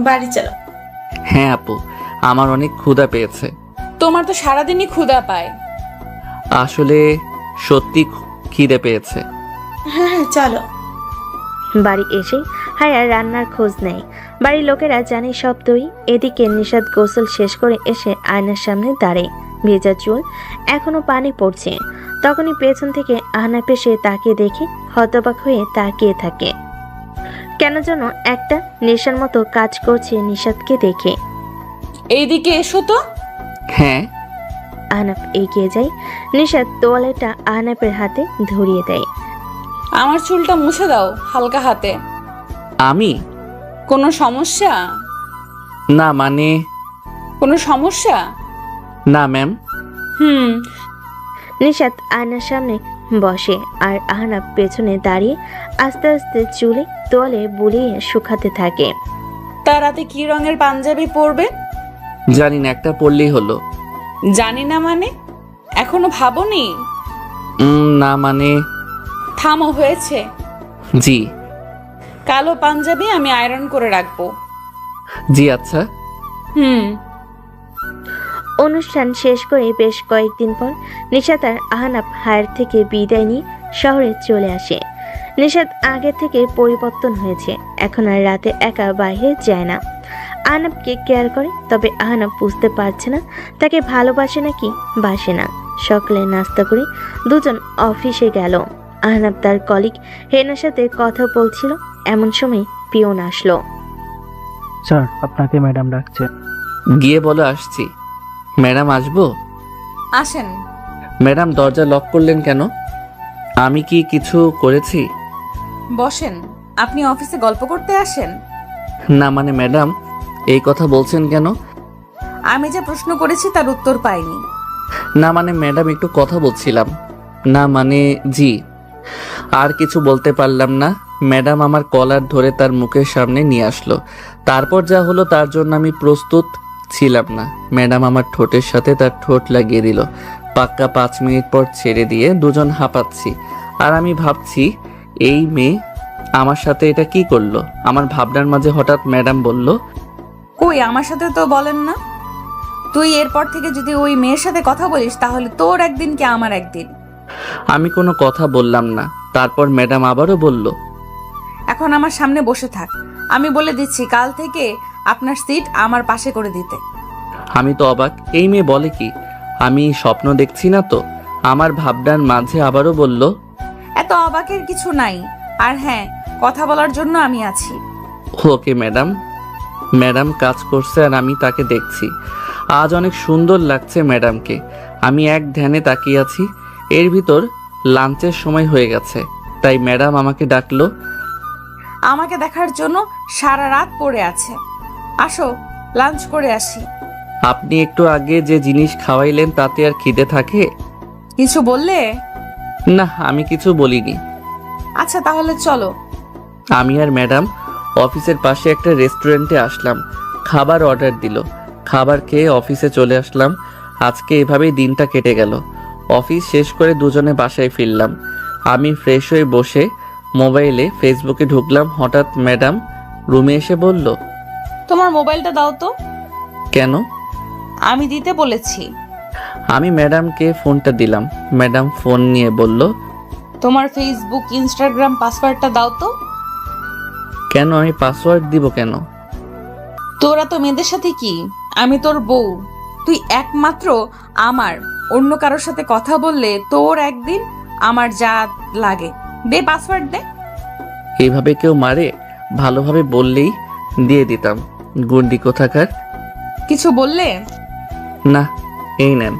বাড়ি চলো। হ্যাঁ আপু, আমার অনেক ক্ষুধা পেয়েছে। তোমার তো সারাদিনই ক্ষুধা পায়। আসলে সত্যি খিদে পেয়েছে। হ্যাঁ হ্যাঁ, চলো। বাড়ি এসে হায়া রান্নার খোঁজ নেয়। বাড়ির লোকেরা জানে সবই। এদিকে নিশাত গোসল শেষ করে এসে আয়নার সামনে দাঁড়ায়। ভেজা চুল, এখনো পানি পড়ছে। তখনই পেছন থেকে আহনাফ এসে তাকে দেখে হতবাক হয়ে তাকিয়ে থাকে। কেন যেন একটা নেশার মতো কাজ করছে নিশাতকে দেখে। এইদিকে এসো তো। হ্যাঁ। আহনাফ এগিয়ে যায়। নিশাত তোয়ালেটা আহনাফের হাতে ধরিয়ে দেয়। আমার চুলটা মুছে দাও হালকা হাতে। আমি? কোনো সমস্যা? না মানে। কোনো সমস্যা? না ম্যাম। নিশাত আয়নার সামনে বসে আর আহনাফ পেছনে দাঁড়িয়ে আস্তে আস্তে চুলে তোয়ালে বুলিয়ে শুকাতে থাকে। তা রাতে কি রঙের পাঞ্জাবি পরবে? জানি না, একটা পড়লেই হলো। জানি না মানে? এখনো ভাবোনি? না মানে। থামো, হয়েছে। জি। কালো পাঞ্জাবি আমি আয়রন করে রাখবো। জি আচ্ছা। অনুষ্ঠান শেষ করে বেশ কয়েকদিন পর নিশাত আর আহনাফ হায়ার থেকে বিদায় নিয়ে শহরে চলে আসে। নিশাত আগে থেকে পরিবর্তন হয়েছে, এখন আর রাতে একা বাইরে যায় না। আহনাফকে কেয়ার করে, তবে আহনাফ বুঝতে পারছে না তাকে ভালোবাসে নাকি বাসে না। সকালে নাস্তা করে দুজন অফিসে গেল। আহনাফ তার কলিগ হেনার সাথে কথা বলছিল, এমন সময় পিয়ন আসলো। স্যার, আপনাকে ম্যাডাম ডাকছে। গিয়ে বলো আসছি। ম্যাডাম আসবো? আসেন। ম্যাডাম দরজা লক করলেন কেন? আমি কি কিছু করেছি? বসেন। আপনি অফিসে গল্প করতে আসেন? না মানে ম্যাডাম, এই কথা বলছেন কেন? আমি যে প্রশ্ন করেছি তার উত্তর পাইনি। না মানে ম্যাডাম, একটু কথা বলছিলাম। না মানে জি। আর কিছু বলতে পারলাম না। ম্যাডাম আমার কলার ধরে তার মুখের সামনে নিয়ে আসলো। তারপর যা হলো তার জন্য আমি প্রস্তুত ছিলাম না। ম্যাডাম আমার ঠোঁটের সাথে তার ঠোঁট লাগিয়ে দিল। পাক্কা 5 মিনিট পর ছেড়ে দিয়ে দুজন হাঁপাচ্ছি। আর আমি ভাবছি এই মেয়ে আমার সাথে এটা কি করলো। আমার ভাবনার মাঝে হঠাৎ ম্যাডাম বলল, কই, আমার সাথে তো বলেন না। তুই এরপর থেকে যদি ওই মেয়ের সাথে কথা বলিস তাহলে তোর একদিন কি আমার একদিন। আমি কোনো কথা বললাম না। তারপর ম্যাডাম আবারও বলল, এখন আমার সামনে বসে থাক। আমি বলে দিচ্ছি কাল থেকে আপনার সিট আমার পাশে করে দিতে। আমি তো অবাক, এই মেয়ে বলে কি? আমি স্বপ্ন দেখছি না তো? আমার ভাবনার মাঝে আবারও বলল, এত অবাকের কিছু নাই। আর হ্যাঁ, কথা বলার জন্য আমি আছি। Okay madam. ম্যাডাম কাজ করছে আর আমি তাকে দেখছি। আজ অনেক সুন্দর লাগছে ম্যাডামকে। আমি এক ধ্যানে তাকিয়ে আছি। এর ভিতর লাঞ্চের সময় হয়ে গেছে, তাই ম্যাডাম আমাকে ডাকলো। আমাকে দেখার জন্য সারা রাত পড়ে আছে। আসো, লাঞ্চ করে আসি। আপনি একটু আগে যে জিনিস খাওয়াইলেন তাতে আর খিদে থাকে? কিছু বললে? না, আমি কিছু বলিনি। আচ্ছা তাহলে চলো। আমি আর ম্যাডাম অফিসের পাশে একটা রেস্টুরেন্টে আসলাম। খাবার অর্ডার দিল। খাবার খেয়ে অফিসে চলে আসলাম। আজকে এভাবেই দিনটা কেটে গেল। অফিস শেষ করে দুজনে বাসায় ফিরলাম। আমি ফ্রেশ হয়ে বসে মোবাইলে ফেসবুকে ঢুকলাম, হঠাৎ ম্যাডাম রুমে এসে বলল, তোমার মোবাইলটা দাও তো। কেন? আমি দিতে বলেছি। আমি ম্যাডামকে ফোনটা দিলাম। ম্যাডাম ফোন নিয়ে বলল, তোমার ফেসবুক ইনস্টাগ্রাম পাসওয়ার্ডটা দাও তো। কেন? আমি পাসওয়ার্ড দিব কেন? তোরা তো মেয়েদের সাথে কি, আমি তোর বউ, তুই একমাত্র আমার। অন্য কারোর সাথে কথা বললে তোর একদিন আমার যা লাগে। দে পাসওয়ার্ড দে। এইভাবে কেউ মারে? ভালোভাবে বললেই দিয়ে দিতাম। গুন্ডি কোথাকার। কিছু বললে? না, এই নেন।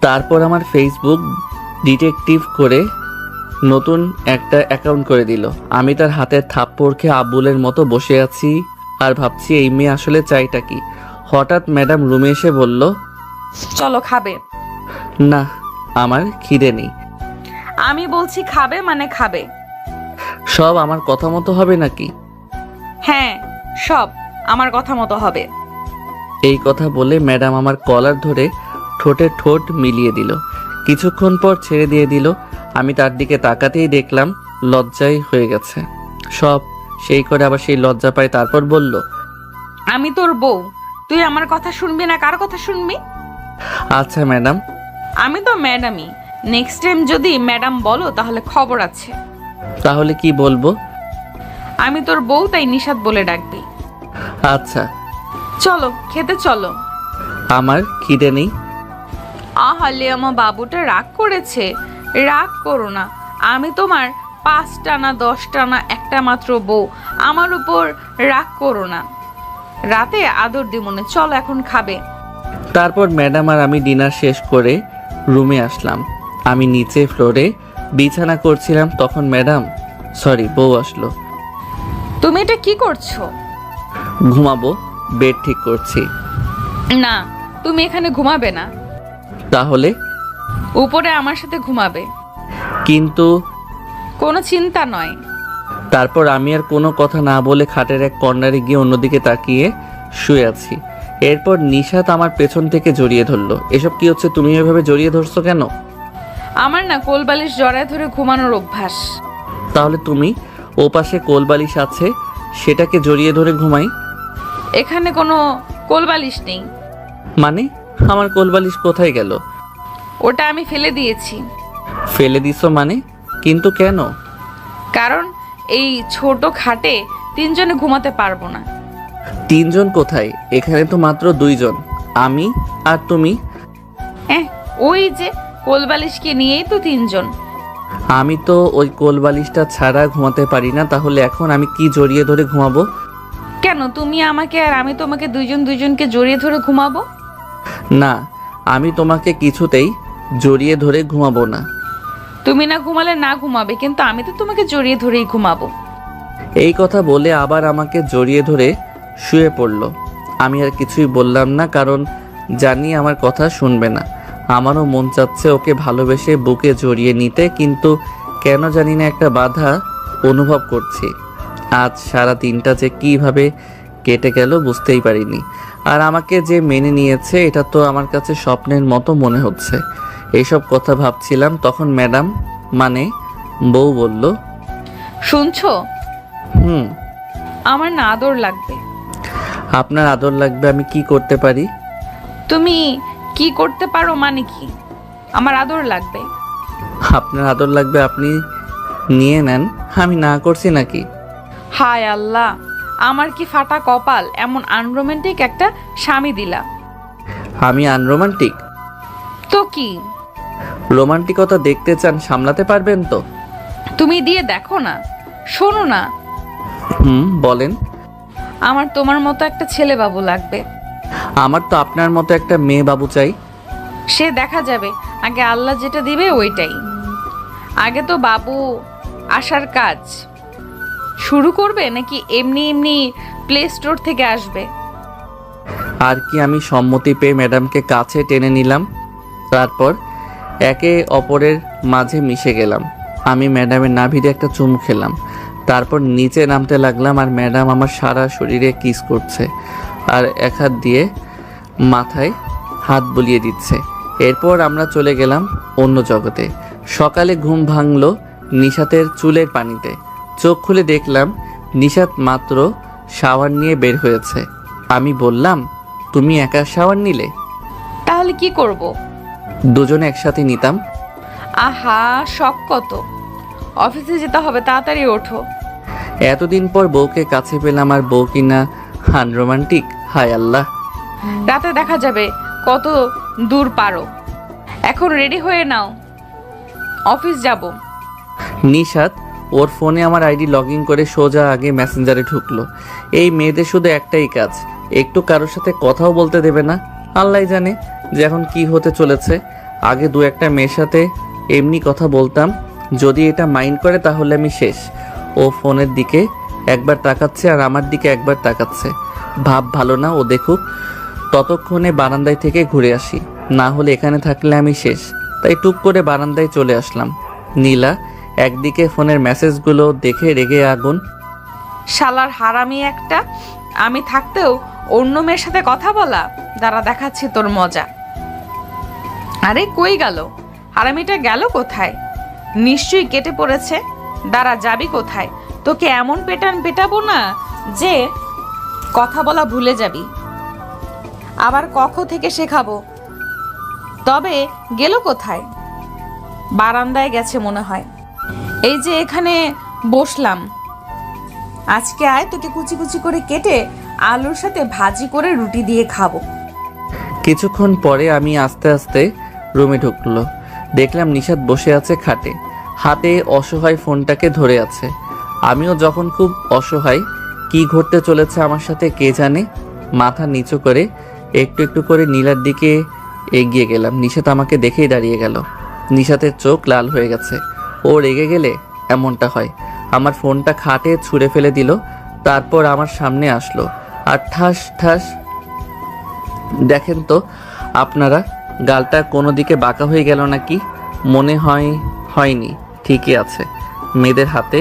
তারপর আমার ফেসবুক ডিটেকটিভ করে নতুন একটা অ্যাকাউন্ট করে দিল। আমি তার হাতের থাপ্পড় খেয়ে আবুলের মতো বসে আছি আর ভাবছি এই মেয়ে আসলে চাইটা কি। হঠাৎ ম্যাডাম রুমে এসে বলল, চলো খাবে। না, আমার খিদে নেই। আমি বলছি খাবে মানে খাবে। সব আমার কথা মতো হবে নাকি? হ্যাঁ, সব আমার কথা মতো হবে। এই কথা বলে ম্যাডাম আমার কলার ধরে ঠোঁটে ঠোঁট মিলিয়ে দিল। কিছুক্ষণ পর ছেড়ে দিয়ে দিল। আমি তার দিকে তাকাতেই দেখলাম লজ্জায় হয়ে গেছে সব। সেই করে আবার সেই লজ্জা পায়। তারপর বলল, আমি তোর বউ, তুই আমার কথা শুনবি না কার কথা শুনবি? আচ্ছা ম্যাডাম। আমি তো ম্যাডামই। নেক্সট টাইম যদি ম্যাডাম বলো তাহলে খবর আছে। তাহলে কি বলবো? আমি তোর বউ, তাই নিশাত বলে ডাকবি। আচ্ছা। চলো খেতে চলো। আমার খিদে নেই। আহালে আমার বাবুটা রাগ করেছে। রাগ করো না, আমি তোমার 5টা না 10টা না একটা মাত্র বউ। আমার উপর রাগ করো না। রাতে আদর দি মনে। চলো এখন খাবে। তারপর ম্যাডাম আর আমি ডিনার শেষ করে রুমে আসলাম। আমি নিচে ফ্লোরে বিছানা করছিলাম, তখন ম্যাডাম বউ আসলো। তুমি এটা কি করছো? ঘুমাবো, বেড ঠিক করছি। না, তুমি এখানে ঘুমাবে না। তাহলে? উপরে আমার সাথে ঘুমাবে। কিন্তু কোনো চিন্তা নয়। তারপর আমি আর কোনো কথা না বলে খাটের এক কর্নারে গিয়ে অন্যদিকে তাকিয়ে শুয়ে আছি। এরপর নিশাত আমার পেছন থেকে জড়িয়ে ধরলো। এসব কি হচ্ছে? তুমি এভাবে জড়িয়ে ধরছো কেন? আমার না কোলবালিশ জড়ায় ধরে ঘুমানোর অভ্যাস। তাহলে তুমি ওপাশে কোলবালিশ আছে, সেটাকে জড়িয়ে ধরে ঘুমাই। এখানে কোনো কোলবালিশ নেই। মানে? আমার কোলবালিশ কোথায় গেল? ওটা আমি ফেলে দিয়েছি। ফেলে দিছো মানে? কিন্তু কেন? কারণ এই ছোট খাটে 3 জনে ঘুমাতে পারবো না। 3 জন কোথায়? এখানে তো মাত্র 2 জন, আমি আর তুমি। ওই যে কোলবালিশকে নিয়েই তো 3 জন। আমি তো ওই কোলবালিশটা ছাড়া ঘুমাতে পারি না। তাহলে এখন আমি কি জড়িয়ে ধরে ঘুমাবো? কেন তুমি আমাকে আর আমি তোমাকে দুইজনকে জড়িয়ে ধরে ঘুমাবো? না, আমি তোমাকে কিছুতেই জড়িয়ে ধরে ঘুমাবো না। তুমি না ঘুমালে না ঘুমাবে, কিন্তু আমি তো তোমাকে জড়িয়ে ধরেই ঘুমাবো। এই কথা বলে আবার আমাকে জড়িয়ে ধরে শুয়ে পড়ল। আমি আর কিছুই বললাম না, কারণ জানি আমার কথা শুনবে না। আমারও মন চাচ্ছে ওকে ভালোবেসে বুকে জড়িয়ে নিতে, কিন্তু কেন জানি না একটা বাধা অনুভব করছি। আজ সারা দিনটা যে কিভাবে কেটে গেল বুঝতেই পারিনি। আর আমাকে যে মেনে নিয়েছে এটা তো আমার কাছে স্বপ্নের মতো মনে হচ্ছে। এইসব কথা ভাবছিলাম, তখন ম্যাডাম মানে বউ বলল, শুনছো? আমার না আদর লাগবে। আপনার আদর লাগবে? আমি কি করতে পারি? তুমি কি করতে পারো মানে কি? আমার আদর লাগবে। আপনার আদর লাগবে, আপনি নিয়ে নেন। আমি না করছি নাকি? হায় আল্লাহ, আমার কি ফাটা কপাল, এমন আনরোমান্টিক একটা স্বামী দিলা। আমি আনরোমান্টিক? তো কি? রোমান্টিকতা দেখতে চান, সামলাতে পারবেন তো? তুমি দিয়ে দেখো না। শোনো না, বলেন। আমার তোমার মতো একটা ছেলে বাবু লাগবে। আমার তো আপনার মতো একটা মেয়ে বাবু চাই। সে দেখা যাবে, আগে আল্লাহ যেটা দিবে ওইটাই। আগে তো বাবু আসার কাজ শুরু করবে, নাকি এমনি এমনি প্লে স্টোর থেকে আসবে? আর কি, আমি সম্মতি পেয়ে ম্যাডামকে কাছে টেনে নিলাম। তারপর একে অপরের মাঝে মিশে গেলাম। আমি ম্যাডামের নাভিতে একটা চুমু খেলাম। তারপর নিচে নামতে লাগলাম, আর ম্যাডাম আমার সারা শরীরে কিস করছে আর এক হাত দিয়ে মাথায় হাত বুলিয়ে দিচ্ছে। এরপর আমরা চলে গেলাম অন্য জগতে। সকালে ঘুম ভাঙলো নিশাতের চুলের পানিতে। চোখ খুলে দেখলাম নিশাত মাত্র শাওয়ার নিয়ে বের হয়েছে। আমি বললাম, তুমি একা শাওয়ার নিলে? তাহলে কি করব? দুজনে একসাথে নিতাম। আহা, শখ কত! অফিসে যেতে হবে, তাড়াতাড়ি ওঠো। এতদিন পর বউকে কাছে পেলাম, আর বউ কিনা আনরোমান্টিক। হায় আল্লাহ। রাতে দেখা যাবে কত দূর পারো। এখন রেডি হয়ে নাও, অফিস যাব। নিশাত ওর ফোনে আমার আইডি লগ ইন করে সোজা আগে মেসেঞ্জারে ঢুকলো। এই মেয়েদের শুধু একটাই কাজ, একটু কারোর সাথে কথাও বলতে দেবে না। আল্লাহ জানে যে এখন কি হতে চলেছে। আগে দু একটা মেয়ের সাথে এমনি কথা বলতাম, যদি এটা মাইন্ড করে তাহলে আমি শেষ। ও ফোনের দিকে একবার তাকাচ্ছে আর আমার দিকে একবার তাকাচ্ছে। ভাব ভালো না, ও দেখুক। ততক্ষণে বারান্দায় থেকে ঘুরে আসি, না হলে এখানে থাকলে আমি শেষ। তাই টুক করে বারান্দায় চলে আসলাম। নীলা একদিকে ফোনের মেসেজগুলো দেখে রেগে আগুন। শালার হারামি একটা, আমি থাকতেও অন্য মেয়ের সাথে কথা বলা। দাঁড়া, দেখাচ্ছি তোর মজা। আরে কই গেল হারামিটা? গেল কোথায়? নিশ্চয়ই কেটে পড়েছে। দাঁড়া, যাবি কোথায়? তোকে এমন পেটাবো না যে কথা বলা ভুলে যাবি। আবার কখ থেকে শেখাবো। তবে গেল কোথায়? বারান্দায় গেছে মনে হয়। এই যে এখানে বসলাম, আজকে আয়, তোকে কুচি কুচি করে কেটে আলুর সাথে ভাজি করে রুটি দিয়ে খাবো। কিছুক্ষণ পরে আমি আস্তে আস্তে রুমে ঢুকলো। দেখলাম নিশাত বসে আছে খাটে, হাতে অসহায় ফোনটাকে ধরে আছে। আমিও যখন খুব অসহায়, কি ঘটতে চলেছে আমার সাথে কে জানে। মাথা নিচু করে একটু একটু করে নীলার দিকে এগিয়ে গেলাম। নিশাত আমাকে দেখেই দাঁড়িয়ে গেল। নিশাতের চোখ লাল হয়ে গেছে। ও রেগে গেলে এমনটা হয়। আমার ফোনটা খাটে ছুঁড়ে ফেলে দিল, তারপর আমার সামনে আসলো আর ঠাস ঠাস। দেখেন তো আপনারা, গালটা কোনো দিকে বাঁকা হয়ে গেল নাকি? মনে হয় হয়নি, ঠিকই আছে। মেয়েদের হাতে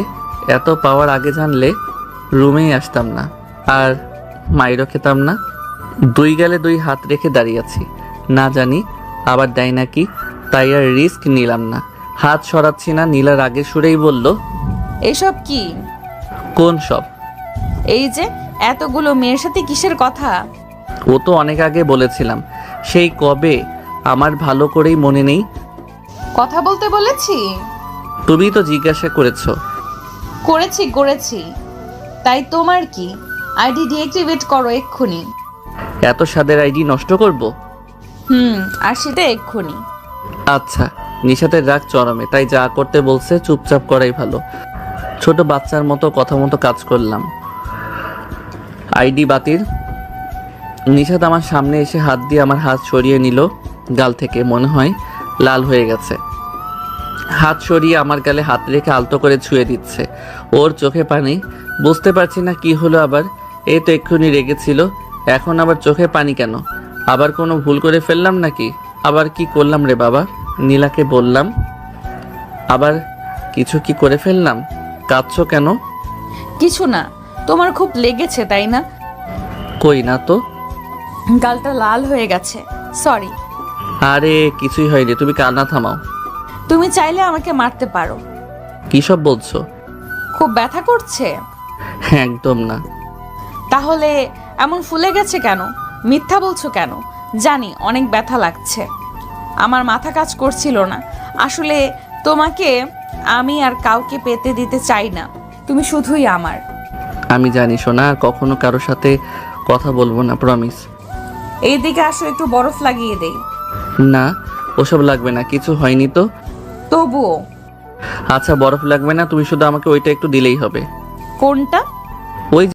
এত পাওয়ার আগে জানলে রুমেই আসতাম না, আর মাইরও খেতাম না। দুই গালে দুই হাত রেখে দাঁড়িয়ে আছি, না জানি আবার দেয় নাকি, তাই আর রিস্ক নিলাম না। হাত সরাচ্ছি না। নীলার আগে সুরেই বলল, এসব কি? কোন সব? এই যে এতগুলো মেয়ের সাথে কিসের কথা? ও তো অনেক আগে বলেছিলাম, সেই কবে, আমার ভালো করেই মনে নেই। কথা বলতে বলেছি? তুমি তো জিজ্ঞাসা করেছো। করেছি। তাই তোমার কি? আইডি ডিঅ্যাক্টিভেট করো এক্ষুনি। এত স্বাদের আইডি নষ্ট করব? আর সেটা এক্ষুনি। আচ্ছা। নিশাতের রাগ চরমে, তাই যা করতে বলছে চুপচাপ করাই ভালো। ছোট বাচ্চার মতো কথা মতো কাজ করলাম। আইডি বাতিল। নিশাত আমার সামনে এসে হাত দিয়ে আমার হাত সরিয়ে নিল গাল থেকে। মনে হয় লাল হয়ে গেছে। হাত সরিয়ে আমার গালে হাত রেখে আলতো করে ছুঁয়ে দিচ্ছে। ওর চোখে পানি। বুঝতে পারছি না কি হলো আবার। এই তো এক্ষুনি রেগেছিল, এখন আবার চোখে পানি কেন? আবার কোনো ভুল করে ফেললাম নাকি? আবার কি করলাম রে বাবা? নীলাকে বললাম, আবার কিছু কি করে ফেললাম? কাঁদছো কেন? কিছু না, তোমার খুব লেগেছে তাই না? কই না তো। গালটা লাল হয়ে গেছে, সরি। আরে কিছুই হয়নি, তুমি কান্না থামাও। তুমি চাইলে আমাকে মারতে পারো। কি সব বলছো? খুব ব্যথা করছে? একদম না। তাহলে এমন ফুলে গেছে কেন? মিথ্যা বলছো কেন? জানি অনেক ব্যথা লাগছে, আমার মাথা কাজ করছিল না। আসলে তোমাকে আমি আর কাউকে পেতে দিতে চাই না, তুমি শুধুই আমার। আমি জানি সোনা, আর কখনো কারোর সাথে কথা বলবো না, প্রমিস। এইদিকে আসো, একটু বরফ লাগিয়ে দেই। না, ওসব লাগবে না, কিছু হয়নি তো। তবুও। আচ্ছা বরফ লাগবে না, তুমি শুধু আমাকে ওইটা একটু দিলেই হবে। কোনটা? ওই